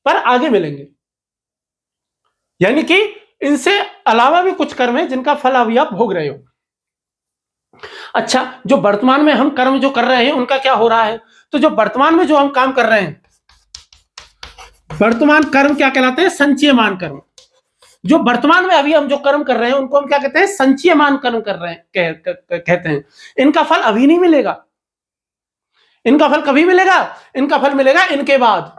पर आगे मिलेंगे। यानी कि इनसे अलावा भी कुछ कर्म है जिनका फल अभी आप भोग रहे हो। अच्छा, जो वर्तमान में हम कर्म जो कर रहे हैं उनका क्या हो रहा है? तो जो वर्तमान में जो हम काम कर रहे हैं वर्तमान कर्म क्या कहलाते हैं? संचयमान कर्म। जो वर्तमान में अभी हम जो कर्म कर रहे हैं उनको हम क्या कहते हैं? संचयमान कर्म कर रहे हैं, कहते हैं। इनका फल अभी नहीं मिलेगा। इनका फल कभी मिलेगा? इनका फल मिलेगा इनके बाद।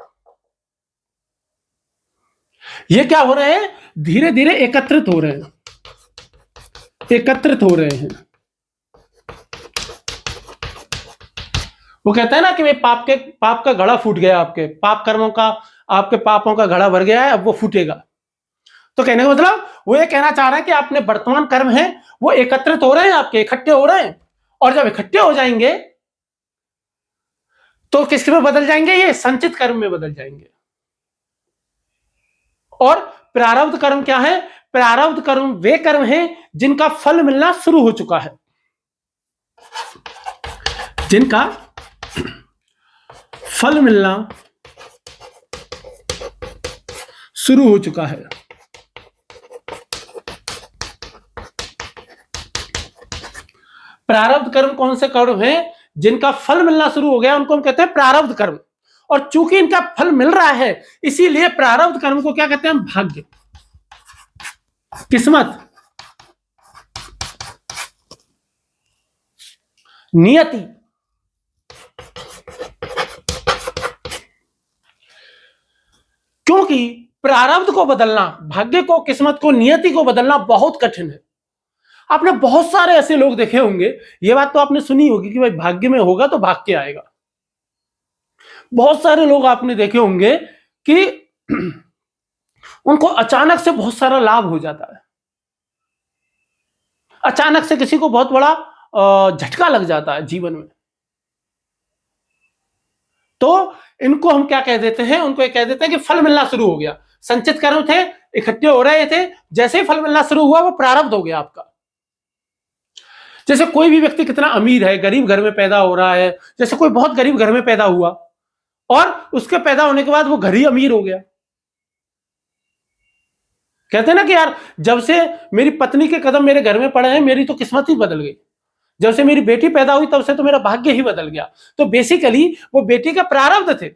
ये क्या हो रहे हैं? धीरे धीरे एकत्रित हो रहे हैं, एकत्रित हो रहे हैं। वो कहते हैं ना कि भाई पाप का घड़ा फूट गया, आपके पाप कर्मों का, आपके पापों का घड़ा भर गया है, अब वो फूटेगा। तो कहने का मतलब वो ये कहना चाह रहा है कि आपने वर्तमान कर्म है वो एकत्रित हो रहे हैं, आपके इकट्ठे हो रहे हैं, और जब इकट्ठे हो जाएंगे तो किसमें बदल जाएंगे? ये संचित कर्म में बदल जाएंगे। और प्रारब्ध कर्म क्या है? प्रारब्ध कर्म वे कर्म हैं जिनका फल मिलना शुरू हो चुका है, जिनका फल मिलना शुरू हो चुका है। प्रारब्ध कर्म कौन से कर्म हैं? जिनका फल मिलना शुरू हो गया उनको हम कहते हैं प्रारब्ध कर्म। और चूंकि इनका फल मिल रहा है इसीलिए प्रारब्ध कर्म को क्या कहते हैं? भाग्य, किस्मत, नियति। क्योंकि प्रारब्ध को बदलना, भाग्य को, किस्मत को, नियति को बदलना बहुत कठिन है। आपने बहुत सारे ऐसे लोग देखे होंगे, ये बात तो आपने सुनी होगी कि भाई भाग्य में होगा तो भाग के आएगा। बहुत सारे लोग आपने देखे होंगे कि उनको अचानक से बहुत सारा लाभ हो जाता है, अचानक से किसी को बहुत बड़ा झटका लग जाता है जीवन में। तो इनको हम क्या कह देते हैं? उनको कह देते हैं कि फल मिलना शुरू हो गया। संचित कर्म थे, इकट्ठे हो रहे थे, जैसे ही फल मिलना शुरू हुआ वो प्रारब्ध हो गया आपका। जैसे कोई भी व्यक्ति कितना अमीर है, गरीब घर में पैदा हो रहा है, जैसे कोई बहुत गरीब घर में पैदा हुआ और उसके पैदा होने के बाद वो घर ही अमीर हो गया। कहते हैं ना कि यार जब से मेरी पत्नी के कदम मेरे घर में पड़े हैं मेरी तो किस्मत ही बदल गई, जब से मेरी बेटी पैदा हुई तब से तो मेरा भाग्य ही बदल गया। तो बेसिकली वो बेटी का प्रारब्ध थे,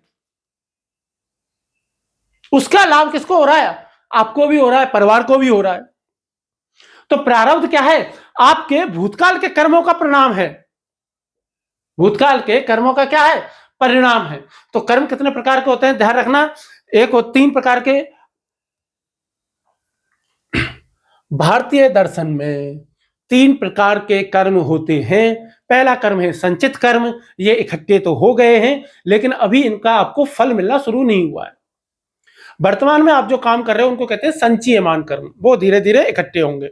उसका लाभ किसको हो रहा है? आपको भी हो रहा है, परिवार को भी हो रहा है। तो प्रारब्ध क्या है? आपके भूतकाल के कर्मों का परिणाम है। भूतकाल के कर्मों का क्या है? परिणाम है। तो कर्म कितने प्रकार के होते हैं ध्यान रखना। एक 3 प्रकार के भारतीय दर्शन में 3 प्रकार के कर्म होते हैं। पहला कर्म है संचित कर्म, ये इकट्ठे तो हो गए हैं लेकिन अभी इनका आपको फल मिलना शुरू नहीं हुआ है। वर्तमान में आप जो काम कर रहे हो उनको कहते हैं संचयमान कर्म, वो धीरे धीरे इकट्ठे होंगे।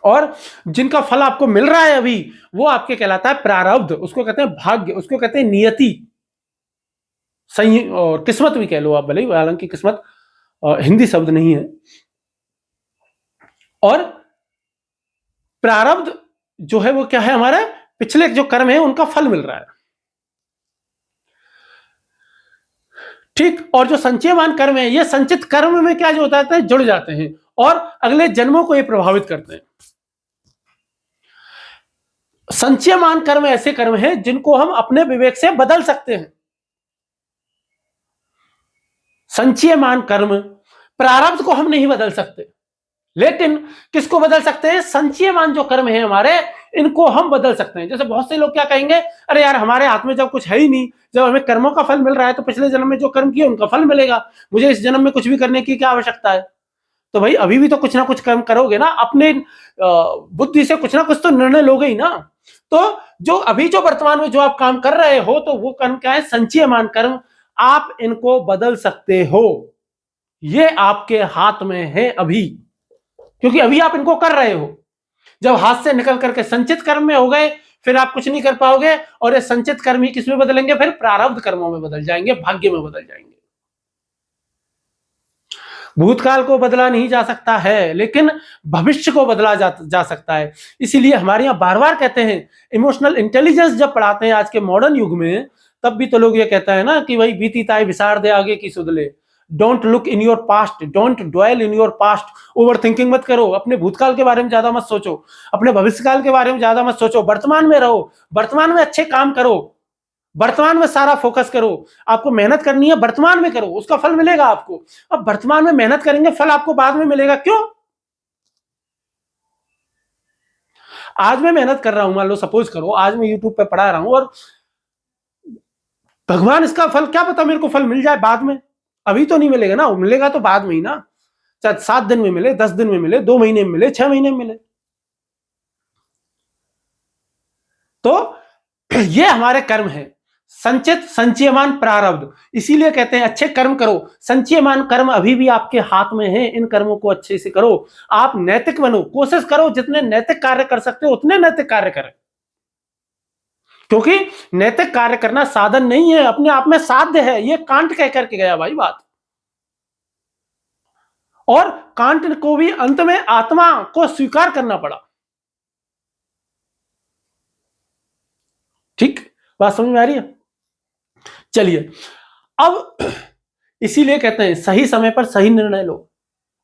और जिनका फल आपको मिल रहा है अभी वो आपके कहलाता है प्रारब्ध, उसको कहते हैं भाग्य, उसको कहते हैं नियति, और किस्मत भी कह लो आप भले ही, हालांकि किस्मत हिंदी शब्द नहीं है। और प्रारब्ध जो है वो क्या है? हमारे पिछले जो कर्म है उनका फल मिल रहा है, ठीक। और जो संचयमान कर्म है ये संचित कर्म में क्या जो होता है जुड़ जाते हैं और अगले जन्मों को ये प्रभावित करते हैं। संचयमान कर्म ऐसे कर्म हैं जिनको हम अपने विवेक से बदल सकते हैं। संचयमान कर्म, प्रारब्ध को हम नहीं बदल सकते लेकिन किसको बदल सकते हैं? संचयमान जो कर्म है हमारे, इनको हम बदल सकते हैं। जैसे बहुत से लोग क्या कहेंगे, अरे यार हमारे हाथ में जब कुछ है ही नहीं, जब हमें कर्मों का फल मिल रहा है तो पिछले जन्म में जो कर्म किए उनका फल मिलेगा, मुझे इस जन्म में कुछ भी करने की क्या आवश्यकता है? तो भाई अभी भी तो कुछ ना कुछ कर्म करोगे ना, अपने बुद्धि से कुछ ना कुछ तो निर्णय लोगे ही ना। तो जो अभी जो वर्तमान में जो आप काम कर रहे हो तो वो कर्म क्या है? संचयमान कर्म। आप इनको बदल सकते हो, ये आपके हाथ में है अभी, क्योंकि अभी आप इनको कर रहे हो। जब हाथ से निकल करके संचित कर्म में हो गए फिर आप कुछ नहीं कर पाओगे, और ये संचित कर्म ही किसमें बदलेंगे? फिर प्रारब्ध कर्मों में बदल जाएंगे, भाग्य में बदल जाएंगे। भूतकाल को बदला नहीं जा सकता है लेकिन भविष्य को बदला जा सकता है। इसीलिए हमारे यहाँ बार बार कहते हैं, इमोशनल इंटेलिजेंस जब पढ़ाते हैं आज के मॉडर्न युग में, तब भी तो लोग ये कहता है ना कि भाई बीती ताई विसार दे आगे की सुध ले। Don't look in your past, don't dwell in your past. Overthinking मत करो, अपने भूतकाल के बारे में ज्यादा मत सोचो, अपने भविष्यकाल के बारे में ज्यादा मत सोचो, वर्तमान में रहो, वर्तमान में अच्छे काम करो। वर्तमान में सारा फोकस करो। आपको मेहनत करनी है, वर्तमान में करो, उसका फल मिलेगा आपको। अब वर्तमान में मेहनत करेंगे, फल आपको बाद में मिलेगा। क्यों? आज मैं मेहनत कर रहा हूं, मान लो सपोज करो आज मैं यूट्यूब पे पढ़ा रहा हूं, और भगवान इसका फल क्या पता मेरे को फल मिल जाए बाद में, अभी तो नहीं मिलेगा ना, मिलेगा तो बाद में ही ना, चाहे 7 दिन में मिले, 10 दिन में मिले, 2 महीने में मिले, 6 महीने में मिले। तो ये हमारे कर्म है, संचित संचयमान प्रारब्ध। इसीलिए कहते हैं अच्छे कर्म करो। संचयमान कर्म अभी भी आपके हाथ में है, इन कर्मों को अच्छे से करो। आप नैतिक बनो, कोशिश करो जितने नैतिक कार्य कर सकते हो उतने नैतिक कार्य करें, क्योंकि नैतिक कार्य करना साधन नहीं है, अपने आप में साध्य है। ये कांट कह करके गया भाई बात। और कांट को भी अंत में आत्मा को स्वीकार करना पड़ा। ठीक, बात समझ में आ रही है? चलिए, अब इसीलिए कहते हैं सही समय पर सही निर्णय लो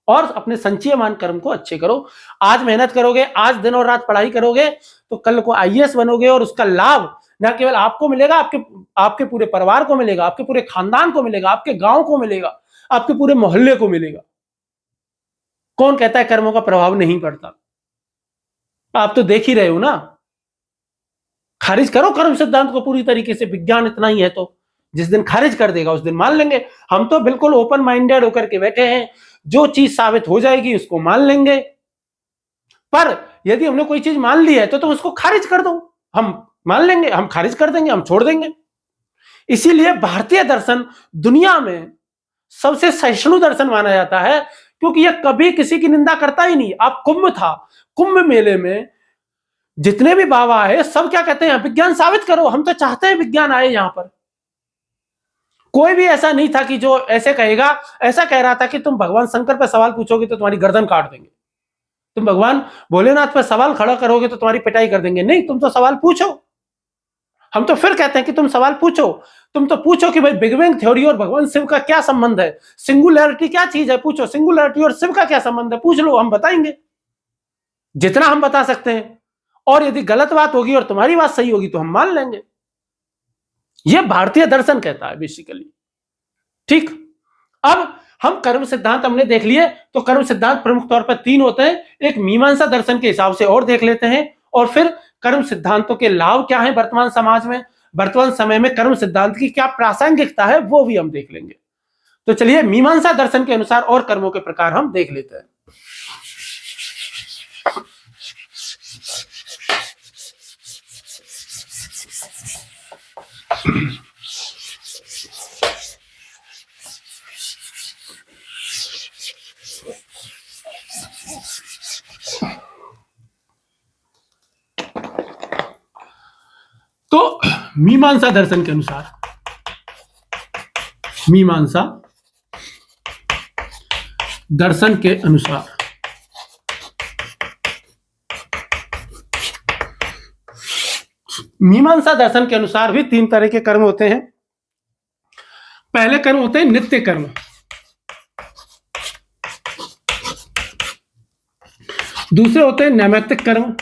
और अपने संचयमान कर्म को अच्छे करो। आज मेहनत करोगे, आज दिन और रात पढ़ाई करोगे, तो कल को आईएएस बनोगे, और उसका लाभ न केवल आपको मिलेगा, आपके पूरे परिवार को मिलेगा, आपके पूरे खानदान को मिलेगा, आपके गांव को मिलेगा, आपके पूरे मोहल्ले को मिलेगा। कौन कहता है कर्मों का प्रभाव नहीं पड़ता? आप तो देख ही रहे हो ना। खारिज करो कर्म सिद्धांत को पूरी तरीके से, विज्ञान इतना ही है तो जिस दिन खारिज कर देगा उस दिन मान लेंगे। हम तो बिल्कुल ओपन माइंडेड होकर के बैठे हैं, जो चीज साबित हो जाएगी उसको मान लेंगे। पर यदि हमने कोई चीज मान ली है तो तुम उसको खारिज कर दो, हम मान लेंगे, हम खारिज कर देंगे, हम छोड़ देंगे। इसीलिए भारतीय दर्शन दुनिया में सबसे सहिष्णु दर्शन माना जाता है, क्योंकि यह कभी किसी की निंदा करता ही नहीं। आप कुंभ था, कुंभ मेले में जितने भी बाबा आए सब क्या कहते हैं? विज्ञान साबित करो, हम तो चाहते हैं विज्ञान आए यहां पर। कोई भी ऐसा नहीं था कि जो ऐसे कहेगा, ऐसा कह रहा था कि तुम भगवान शंकर पर सवाल पूछोगे तो तुम्हारी गर्दन काट देंगे, तुम भगवान भोलेनाथ पर सवाल खड़ा करोगे तो तुम्हारी पिटाई कर देंगे। नहीं, तुम तो सवाल पूछो। हम तो फिर कहते हैं कि तुम सवाल पूछो, तुम तो पूछो कि भाई बिग बैंग थ्योरी और भगवान शिव का क्या संबंध है, सिंगुलैरिटी क्या चीज है, पूछो सिंगुलैरिटी और शिव का क्या संबंध है, पूछ लो, हम बताएंगे जितना हम बता सकते हैं। और यदि गलत बात होगी और तुम्हारी बात सही होगी तो हम मान लेंगे। यह भारतीय दर्शन कहता है बेसिकली। ठीक, अब हम कर्म सिद्धांत हमने देख लिए, तो कर्म सिद्धांत प्रमुख तौर पर 3 होते हैं। एक मीमांसा दर्शन के हिसाब से और देख लेते हैं, और फिर कर्म सिद्धांतों के लाभ क्या है वर्तमान समाज में, वर्तमान समय में कर्म सिद्धांत की क्या प्रासंगिकता है वो भी हम देख लेंगे। तो चलिए, मीमांसा दर्शन के अनुसार और कर्मों के प्रकार हम देख लेते हैं। तो मीमांसा दर्शन के अनुसार, मीमांसा दर्शन के अनुसार मीमांसा दर्शन के अनुसार भी 3 तरह के कर्म होते हैं। पहले कर्म होते हैं नित्य कर्म, दूसरे होते हैं नैमित्तिक कर्म,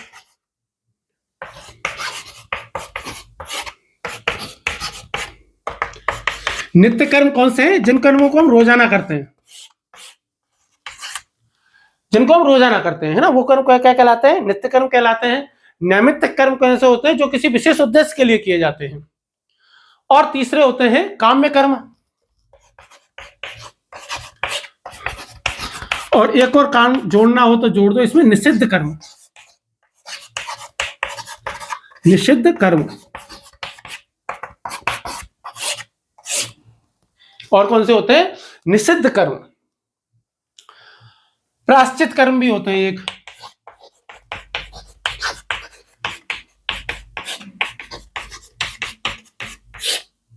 नित्य कर्म कौन से हैं? जिन कर्मों को हम रोजाना करते हैं, जिनको हम रोजाना करते हैं, है ना, वो कर्म क्या कहलाते हैं? नित्य कर्म कहलाते हैं। नैमित्तिक कर्म कैसे होते हैं? जो किसी विशेष उद्देश्य के लिए किए जाते हैं। और तीसरे होते हैं काम्य कर्म, और एक और काम जोड़ना हो तो जोड़ दो इसमें, निषिद्ध कर्म, निषिद्ध कर्म। और कौन से होते हैं? निषिद्ध कर्म। प्रायश्चित कर्म भी होते हैं एक।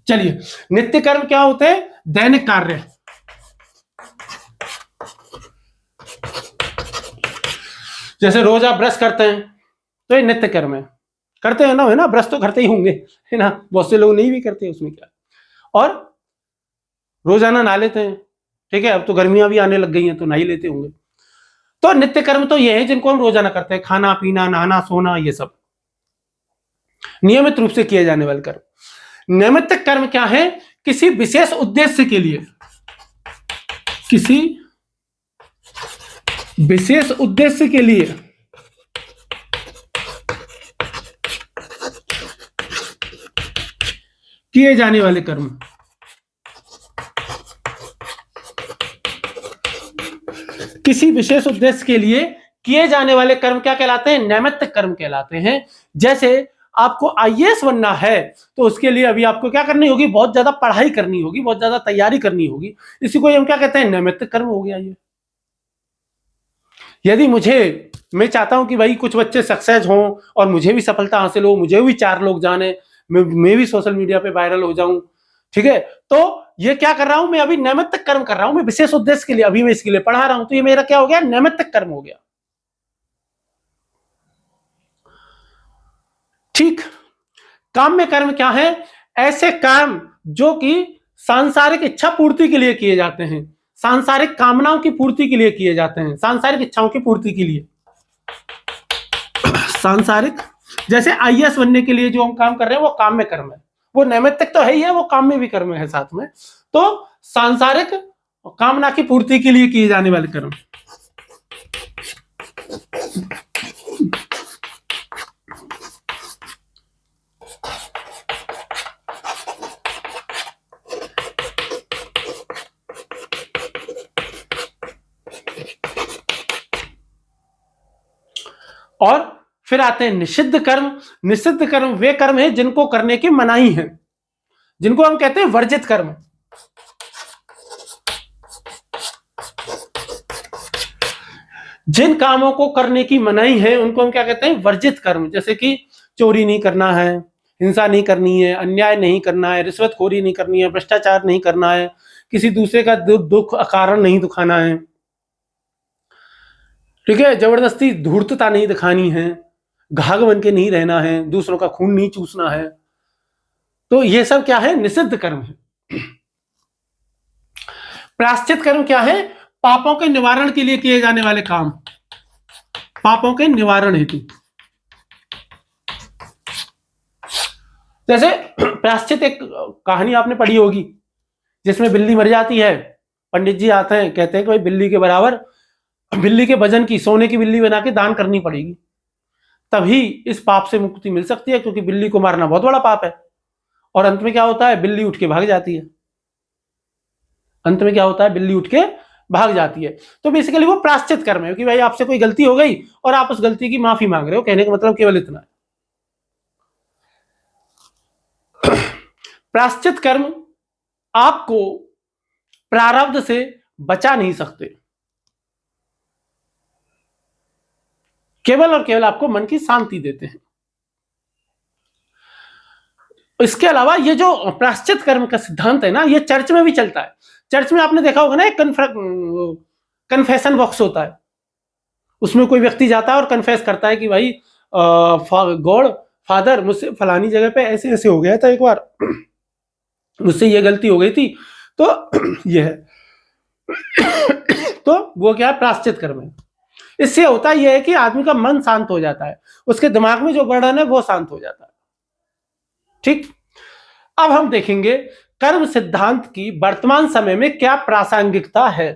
चलिए, नित्य कर्म क्या होते हैं? दैनिक कार्य, जैसे रोज आप ब्रश करते हैं तो ये नित्य कर्म है, करते हैं ना, है ना, ब्रश तो करते ही होंगे, है ना, बहुत से लोग नहीं भी करते, उसमें क्या। और रोजाना नहा लेते हैं, ठीक है, अब तो गर्मियां भी आने लग गई हैं तो नहा ही लेते होंगे। तो नित्य कर्म तो ये है जिनको हम रोजाना करते हैं, खाना पीना, नहाना, सोना, ये सब नियमित रूप से किए जाने वाले कर्म। नैमित्तिक कर्म क्या है? किसी विशेष उद्देश्य के लिए, किसी विशेष उद्देश्य के लिए किए जाने वाले कर्म। किसी विशेष उद्देश्य के लिए किए जाने वाले कर्म क्या कहलाते हैं? नैमित्तिक कर्म कहलाते हैं। जैसे आपको आईएएस बनना है तो उसके लिए अभी आपको क्या करनी होगी? बहुत ज्यादा पढ़ाई करनी होगी, बहुत ज्यादा तैयारी करनी होगी। इसी को हम क्या कहते हैं? नैमित्तिक कर्म हो गया ये। यदि मैं चाहता हूं कि भाई कुछ बच्चे सक्सेस हों और मुझे भी सफलता हासिल हो, मुझे भी 4 लोग जाने, मैं भी सोशल मीडिया पे वायरल हो जाऊं, ठीक है, तो ये क्या कर रहा हूं? मैं अभी नैमित्तिक कर्म कर रहा हूं, मैं विशेष उद्देश्य के लिए अभी मैं इसके लिए पढ़ा रहा हूं, तो ये मेरा क्या हो गया? नैमित्तिक कर्म हो गया। ठीक। काम्य कर्म क्या है? ऐसे काम जो कि सांसारिक इच्छा पूर्ति के लिए किए जाते हैं, सांसारिक कामनाओं की पूर्ति के लिए किए जाते हैं, सांसारिक इच्छाओं की पूर्ति के लिए। सांसारिक, जैसे आईएएस बनने के लिए जो हम काम कर रहे हैं वो काम्य कर्म है, वो नैमित्तिक तो है ही है, वो काम्य भी कर्म है साथ में। तो सांसारिक कामना की पूर्ति के लिए किए जाने वाले कर्म। और फिर आते हैं निषिद्ध कर्म। निषिद्ध कर्म वे कर्म है जिनको करने की मनाही है, जिनको हम कहते हैं वर्जित कर्म। जिन कामों को करने की मनाही है उनको हम क्या कहते हैं? वर्जित कर्म। जैसे कि चोरी नहीं करना है, हिंसा नहीं करनी है, अन्याय नहीं करना है, रिश्वतखोरी नहीं करनी है, भ्रष्टाचार नहीं करना है, किसी दूसरे का दुख अकारण नहीं दुखाना है, ठीक है, जबरदस्ती धूर्तता नहीं दिखानी है, घाघ बन के नहीं रहना है, दूसरों का खून नहीं चूसना है। तो ये सब क्या है? निषिद्ध कर्म है। प्रायश्चित कर्म क्या है? पापों के निवारण के लिए किए जाने वाले काम, पापों के निवारण हेतु। जैसे प्रायश्चित, एक कहानी आपने पढ़ी होगी जिसमें बिल्ली मर जाती है, पंडित जी आते हैं, कहते हैं कि भाई बिल्ली के बराबर, बिल्ली के वजन की सोने की बिल्ली बना के दान करनी पड़ेगी, तभी इस पाप से मुक्ति मिल सकती है, क्योंकि बिल्ली को मारना बहुत बड़ा पाप है। और अंत में क्या होता है? बिल्ली उठ के भाग जाती है। अंत में क्या होता है? बिल्ली उठ के भाग जाती है। तो बेसिकली वो प्रायश्चित कर्म है कि भाई आपसे कोई गलती हो गई और आप उस गलती की माफी मांग रहे हो, कहने का मतलब केवल इतना है। प्रायश्चित कर्म आपको प्रारब्ध से बचा नहीं सकते, केवल और केवल आपको मन की शांति देते हैं। इसके अलावा ये जो प्रायश्चित कर्म का सिद्धांत है ना, ये चर्च में भी चलता है। चर्च में आपने देखा होगा ना, एक कन्फेशन बॉक्स होता है, उसमें कोई व्यक्ति जाता है और कन्फेस करता है कि भाई गॉड फादर, मुझसे फलानी जगह पे ऐसे ऐसे हो गया था एक बार, मुझसे ये गलती हो गई थी, तो ये है। तो वो क्या है? प्रायश्चित कर्म है। इससे होता यह है कि आदमी का मन शांत हो जाता है, उसके दिमाग में जो बर्डन है वो शांत हो जाता है। ठीक। अब हम देखेंगे कर्म सिद्धांत की वर्तमान समय में क्या प्रासंगिकता है।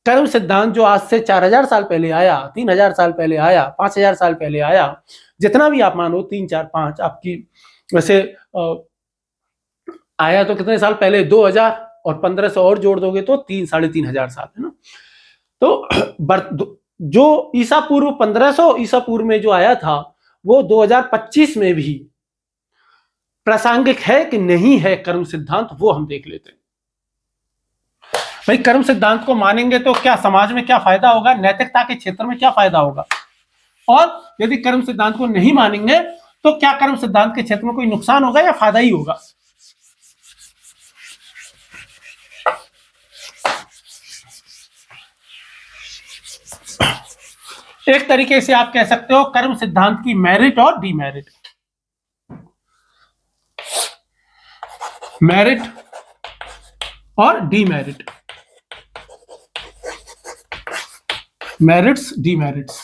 कर्म सिद्धांत जो आज से 4000 साल पहले आया, 3000 साल पहले आया, 5000 साल पहले आया, जितना भी आप मानो, 3 4 5 आपकी, वैसे आया तो कितने साल पहले? 2000, और 1500 और जोड़ दोगे तो 3-3.5 साल है ना। तो जो ईसा पूर्व 1500 ईसा पूर्व में जो आया था, वो 2025 में भी प्रासंगिक है कि नहीं है कर्म सिद्धांत, वो हम देख लेते हैं। भाई कर्म सिद्धांत को मानेंगे तो क्या समाज में क्या फायदा होगा, नैतिकता के क्षेत्र में क्या फायदा होगा, और यदि कर्म सिद्धांत को नहीं मानेंगे तो क्या कर्म सिद्धांत के क्षेत्र में कोई नुकसान होगा या फायदा ही होगा। एक तरीके से आप कह सकते हो कर्म सिद्धांत की मेरिट और डीमेरिट। मेरिट और डीमेरिट, मेरिट्स डीमेरिट्स।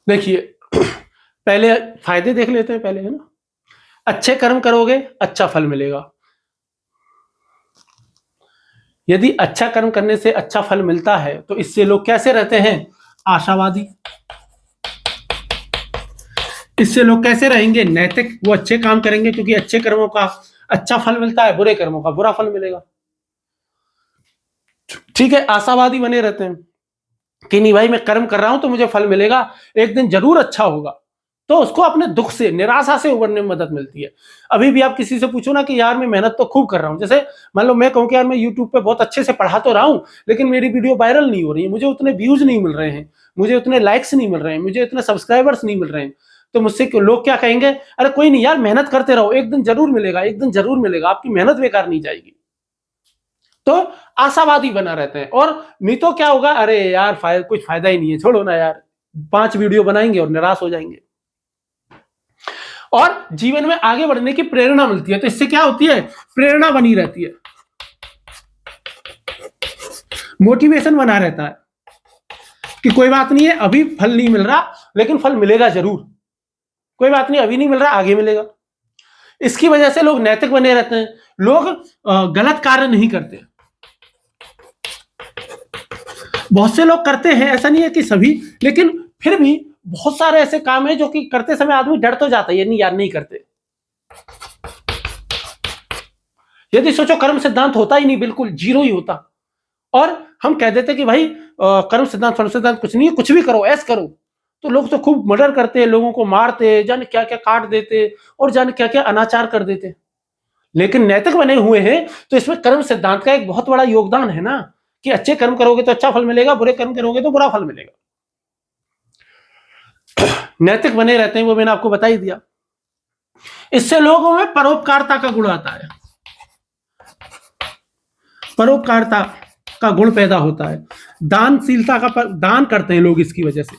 देखिए पहले फायदे देख लेते हैं पहले, है ना। अच्छे कर्म करोगे अच्छा फल मिलेगा। यदि अच्छा कर्म करने से अच्छा फल मिलता है तो इससे लोग कैसे रहते हैं? आशावादी। इससे लोग कैसे रहेंगे? नैतिक। वो अच्छे काम करेंगे क्योंकि अच्छे कर्मों का अच्छा फल मिलता है, बुरे कर्मों का बुरा फल मिलेगा। ठीक है, आशावादी बने रहते हैं कि नहीं भाई मैं कर्म कर रहा हूं तो मुझे फल मिलेगा, एक दिन जरूर अच्छा होगा। तो उसको अपने दुख से, निराशा से उबरने में मदद मिलती है। अभी भी आप किसी से पूछो ना कि यार मैं मेहनत तो खूब कर रहा हूं, जैसे मान लो मैं कहूं कि यार मैं यूट्यूब पे बहुत अच्छे से पढ़ा तो रहा हूं लेकिन मेरी वीडियो वायरल नहीं हो रही है, मुझे उतने व्यूज नहीं मिल रहे हैं, मुझे उतने लाइक्स नहीं मिल रहे हैं, मुझे उतने सब्सक्राइबर्स नहीं मिल रहे हैं, तो मुझसे लोग क्या कहेंगे? अरे कोई नहीं यार, मेहनत करते रहो, एक दिन जरूर मिलेगा, एक दिन जरूर मिलेगा, आपकी मेहनत बेकार नहीं जाएगी। तो आशावादी बना रहते हैं। और नहीं तो क्या होगा? अरे यार कुछ फायदा ही नहीं है, छोड़ो ना यार, 5 वीडियो बनाएंगे और निराश हो जाएंगे। और जीवन में आगे बढ़ने की प्रेरणा मिलती है। तो इससे क्या होती है? प्रेरणा बनी रहती है, मोटिवेशन बना रहता है कि कोई बात नहीं है, अभी फल नहीं मिल रहा लेकिन फल मिलेगा जरूर, कोई बात नहीं, अभी नहीं मिल रहा, आगे मिलेगा। इसकी वजह से लोग नैतिक बने रहते हैं, लोग गलत कार्य नहीं करते। बहुत से लोग करते हैं, ऐसा नहीं है कि सभी, लेकिन फिर भी बहुत सारे ऐसे काम है जो कि करते समय आदमी डर तो जाता है, नहीं यार नहीं करते। यदि सोचो कर्म सिद्धांत होता ही नहीं, बिल्कुल जीरो ही होता, और हम कह देते कि भाई कर्म सिद्धांत फल सिद्धांत कुछ नहीं है, कुछ भी करो, ऐस करो, तो लोग तो खूब मर्डर करते, लोगों को मारते, जाने क्या क्या काट देते और जाने क्या क्या अनाचार कर देते। लेकिन नैतिक बने हुए हैं तो इसमें कर्म सिद्धांत का एक बहुत बड़ा योगदान है ना, कि अच्छे कर्म करोगे तो अच्छा फल मिलेगा, बुरे कर्म करोगे तो बुरा फल मिलेगा। नैतिक बने रहते हैं, वो मैंने आपको बता ही दिया। इससे लोगों में परोपकारिता का गुण आता है, परोपकारिता का गुण पैदा होता है, दानशीलता का दान करते हैं लोग इसकी वजह से।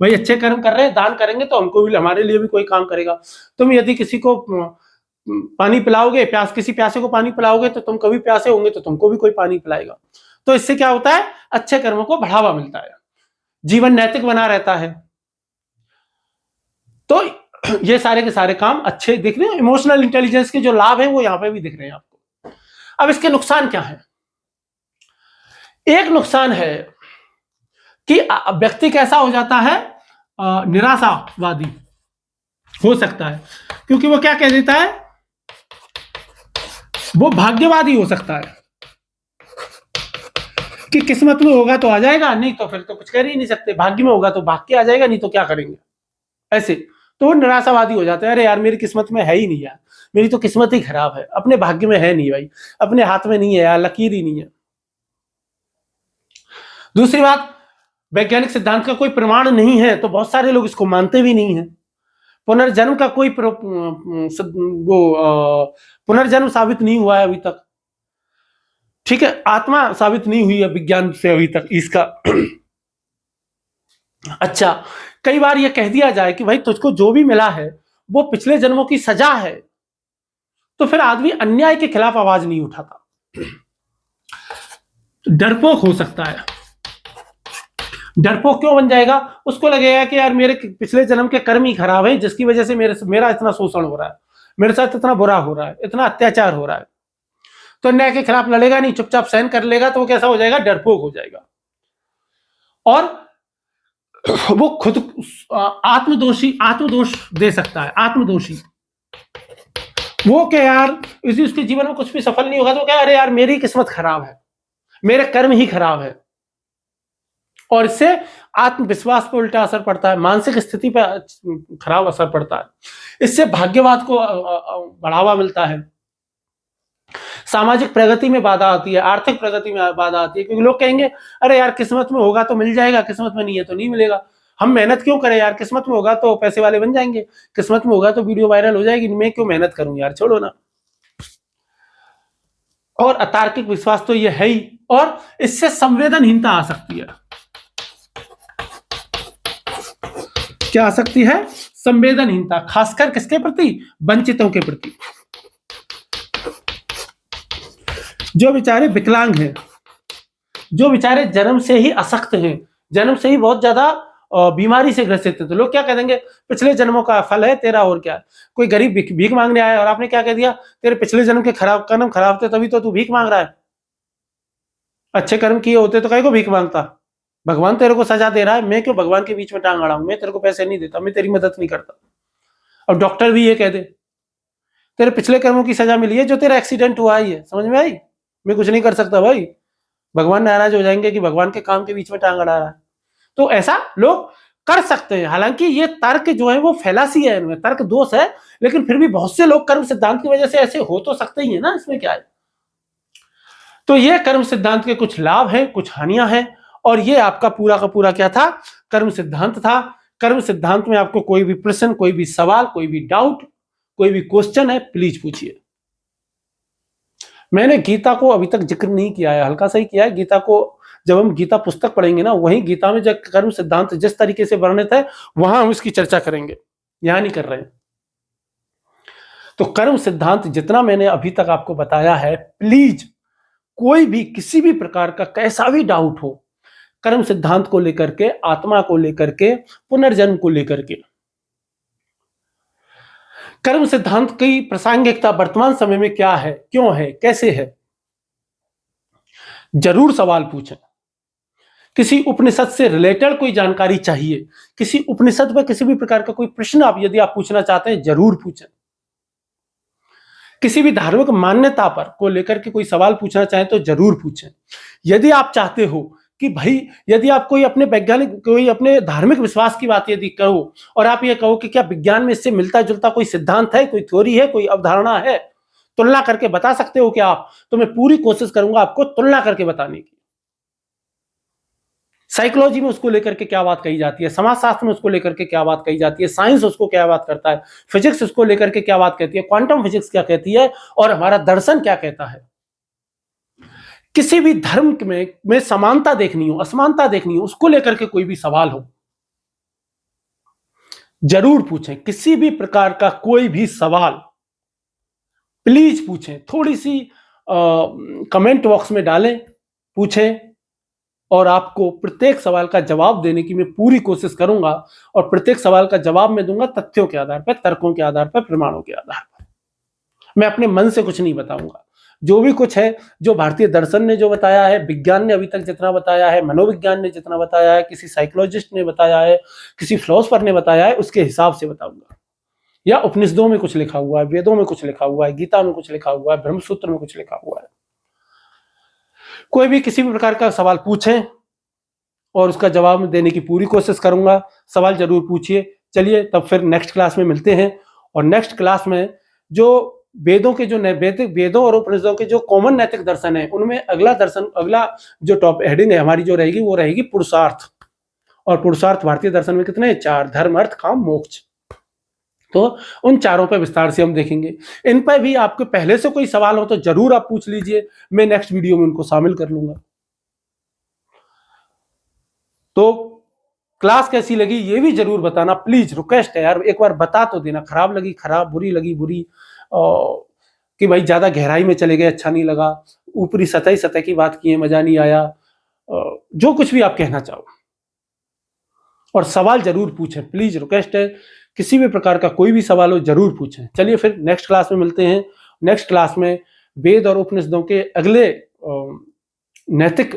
भाई अच्छे कर्म कर रहे हैं, दान करेंगे तो हमको भी, हमारे लिए भी कोई काम करेगा। तुम यदि किसी को पानी पिलाओगे, किसी प्यासे को पानी पिलाओगे तो तुम कभी प्यासे होंगे तो तुमको भी कोई पानी पिलाएगा। तो इससे क्या होता है? अच्छे कर्मों को बढ़ावा मिलता है, जीवन नैतिक बना रहता है। तो ये सारे के सारे काम अच्छे दिख रहे हैं। इमोशनल इंटेलिजेंस के जो लाभ हैं वो यहां पे भी दिख रहे हैं आपको। अब इसके नुकसान क्या है? एक नुकसान है कि व्यक्ति कैसा हो जाता है? निराशावादी हो सकता है, क्योंकि वो क्या कह देता है? वो भाग्यवादी हो सकता है कि किस्मत में होगा तो आ जाएगा, नहीं तो फिर तो कुछ कर ही नहीं सकते, भाग्य में होगा तो भाग के आ जाएगा, नहीं तो क्या करेंगे, ऐसे। तो वो निराशावादी हो जाते हैं, अरे यार मेरी किस्मत में है ही नहीं यार, मेरी तो किस्मत ही खराब है, अपने भाग्य में है नहीं भाई, अपने हाथ में नहीं है यार, लकीर ही नहीं है। दूसरी बात, वैज्ञानिक सिद्धांत का कोई प्रमाण नहीं है तो बहुत सारे लोग इसको मानते भी नहीं है। पुनर्जन्म का कोई पुनर्जन्म साबित नहीं हुआ है अभी तक, ठीक है, आत्मा साबित नहीं हुई है विज्ञान से अभी तक इसका। अच्छा, कई बार यह कह दिया जाए कि भाई तुझको जो भी मिला है वो पिछले जन्मों की सजा है, तो फिर आदमी अन्याय के खिलाफ आवाज नहीं उठाता, डरपोक हो सकता है। डरपोक क्यों बन जाएगा? उसको लगेगा कि यार मेरे पिछले जन्म के कर्म ही खराब है जिसकी वजह से मेरा इतना शोषण हो रहा है, मेरे साथ इतना बुरा हो रहा है, इतना अत्याचार हो रहा है। तो अन्याय के खिलाफ लड़ेगा नहीं, चुपचाप सहन कर लेगा, तो वो कैसा हो जाएगा? डरपोक हो जाएगा। और वो खुद आत्मदोष दे सकता है, आत्मदोषी। वो क्या यार, इसी उसके जीवन में कुछ भी सफल नहीं होगा तो क्या, अरे यार मेरी किस्मत खराब है, मेरे कर्म ही खराब है। और इससे आत्मविश्वास पर उल्टा असर पड़ता है, मानसिक स्थिति पर खराब असर पड़ता है, इससे भाग्यवाद को बढ़ावा मिलता है, सामाजिक प्रगति में बाधा आती है, आर्थिक प्रगति में बाधा आती है, क्योंकि लोग कहेंगे अरे यार किस्मत में होगा तो मिल जाएगा, किस्मत में नहीं है तो नहीं मिलेगा, हम मेहनत क्यों करें यार, किस्मत में होगा तो पैसे वाले बन जाएंगे, किस्मत में होगा तो वीडियो वायरल हो जाएगी, मैं क्यों मेहनत करूं यार, छोड़ो ना। और अतार्किक विश्वास तो ये है ही, और इससे संवेदनहीनता आ सकती है। क्या आ सकती है? संवेदनहीनता, खासकर किसके प्रति? वंचितों के प्रति, जो बेचारे विकलांग हैं, जो बेचारे जन्म से ही अशक्त हैं, जन्म से ही बहुत ज्यादा बीमारी से ग्रसित थे तो लोग क्या कह देंगे, पिछले जन्मों का फल है तेरा, और क्या। कोई गरीब भीख मांगने आया और आपने क्या कह दिया, तेरे पिछले जन्म के कर्म खराब थे तभी तो तू भीख मांग रहा है, अच्छे कर्म किए होते तो काहे को भीख मांगता। भगवान तेरे को सजा दे रहा है, मैं क्यों भगवान के बीच में टांग अड़ाऊं, मैं तेरे को पैसे नहीं देता, मैं तेरी मदद नहीं करता। और डॉक्टर भी ये कह दे, तेरे पिछले कर्मों की सजा मिली है, जो तेरा एक्सीडेंट हुआ ही है, समझ में आई, मैं कुछ नहीं कर सकता भाई, भगवान नाराज हो जाएंगे कि भगवान के काम के बीच में टांग अड़ा रहा है। तो ऐसा लोग कर सकते हैं, हालांकि ये तर्क जो है वो फैलासी है, इनमें तर्क दोष है, लेकिन फिर भी बहुत से लोग कर्म सिद्धांत की वजह से ऐसे हो तो सकते ही है ना, इसमें क्या है। तो ये कर्म सिद्धांत के कुछ लाभ हैं, कुछ हानियां हैं, और ये आपका पूरा का पूरा क्या था, कर्म सिद्धांत था। कर्म सिद्धांत में आपको कोई भी प्रश्न, कोई भी सवाल, कोई भी डाउट, कोई भी क्वेश्चन है, प्लीज पूछिए। मैंने गीता को अभी तक जिक्र नहीं किया है, हल्का सा ही किया है। गीता को जब हम गीता पुस्तक पढ़ेंगे ना, वहीं गीता में जब कर्म सिद्धांत जिस तरीके से वर्णित है वहां हम इसकी चर्चा करेंगे, यहां नहीं कर रहे हैं। तो कर्म सिद्धांत जितना मैंने अभी तक आपको बताया है, प्लीज कोई भी किसी भी प्रकार का कैसा भी डाउट हो कर्म सिद्धांत को लेकर के, आत्मा को लेकर के, पुनर्जन्म को लेकर के, कर्म सिद्धांत की प्रासंगिकता वर्तमान समय में क्या है, क्यों है, कैसे है, जरूर सवाल पूछें। किसी उपनिषद से रिलेटेड कोई जानकारी चाहिए, किसी उपनिषद में किसी भी प्रकार का कोई प्रश्न आप यदि आप पूछना चाहते हैं, जरूर पूछें। किसी भी धार्मिक मान्यता पर को लेकर के कोई सवाल पूछना चाहें तो जरूर पूछें। यदि आप चाहते हो कि भाई, यदि आप कोई अपने वैज्ञानिक, कोई अपने धार्मिक विश्वास की बात यदि कहो और आप ये कहो कि क्या विज्ञान में इससे मिलता जुलता कोई सिद्धांत है, कोई थ्योरी है, कोई अवधारणा है, तुलना करके बता सकते हो क्या आप, तो मैं पूरी कोशिश करूंगा आपको तुलना करके बताने की। साइकोलॉजी में उसको लेकर के क्या बात कही जाती है, समाजशास्त्र में उसको लेकर के क्या बात कही जाती है, साइंस उसको क्या बात करता है, फिजिक्स उसको लेकर के क्या बात कहती है, क्वांटम फिजिक्स क्या कहती है, और हमारा दर्शन क्या कहता है। किसी भी धर्म में समानता देखनी हो, असमानता देखनी हो, उसको लेकर के कोई भी सवाल हो, जरूर पूछें। किसी भी प्रकार का कोई भी सवाल प्लीज पूछें, थोड़ी सी कमेंट बॉक्स में डालें, पूछें, और आपको प्रत्येक सवाल का जवाब देने की मैं पूरी कोशिश करूंगा। और प्रत्येक सवाल का जवाब मैं दूंगा तथ्यों के आधार पर, तर्कों के आधार पर, प्रमाणों के आधार पर। मैं अपने मन से कुछ नहीं बताऊंगा। जो भी कुछ है, जो भारतीय दर्शन ने जो बताया है, विज्ञान ने अभी तक जितना बताया है, मनोविज्ञान ने जितना बताया है, किसी साइकोलॉजिस्ट ने बताया है, किसी फिलोसफर ने बताया है, उसके हिसाब से बताऊंगा। या उपनिषदों में कुछ लिखा हुआ है, वेदों में कुछ लिखा हुआ है, गीता में कुछ लिखा हुआ है, ब्रह्मसूत्र में कुछ लिखा हुआ है। कोई भी किसी भी प्रकार का सवाल पूछें और उसका जवाब देने की पूरी कोशिश करूंगा। सवाल जरूर पूछिए। चलिए तब फिर नेक्स्ट क्लास में मिलते हैं। और नेक्स्ट क्लास में जो वेदों के जो वेदों और उपनिषदों के जो कॉमन नैतिक दर्शन है, उनमें अगला जो टॉप हेडिंग है हमारी जो रहेगी, वो रहेगी पुरुषार्थ। और पुरुषार्थ भारतीय दर्शन में कितने, 4, धर्म, अर्थ, काम, मोक्ष। तो उन चारों पर विस्तार से हम देखेंगे। इन पर भी आपके पहले से कोई सवाल हो तो जरूर आप पूछ लीजिए, मैं नेक्स्ट वीडियो में उनको शामिल कर लूंगा। तो क्लास कैसी लगी ये भी जरूर बताना, प्लीज, रिक्वेस्ट है यार, एक बार बता तो देना। खराब लगी खराब, बुरी लगी बुरी, कि भाई ज्यादा गहराई में चले गए, अच्छा नहीं लगा, ऊपरी सतह की बात की है, मजा नहीं आया, जो कुछ भी आप कहना चाहो। और सवाल जरूर पूछें, प्लीज, रिक्वेस्ट है। किसी भी प्रकार का कोई भी सवाल हो जरूर पूछें। चलिए फिर नेक्स्ट क्लास में मिलते हैं। नेक्स्ट क्लास में वेद और उपनिषदों के अगले नैतिक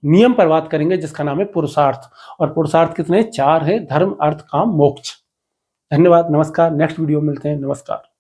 नियम पर बात करेंगे, जिसका नाम है पुरुषार्थ। और पुरुषार्थ कितने, 4 है, धर्म, अर्थ, काम, मोक्ष। धन्यवाद, नमस्कार। नेक्स्ट वीडियो में मिलते हैं। नमस्कार।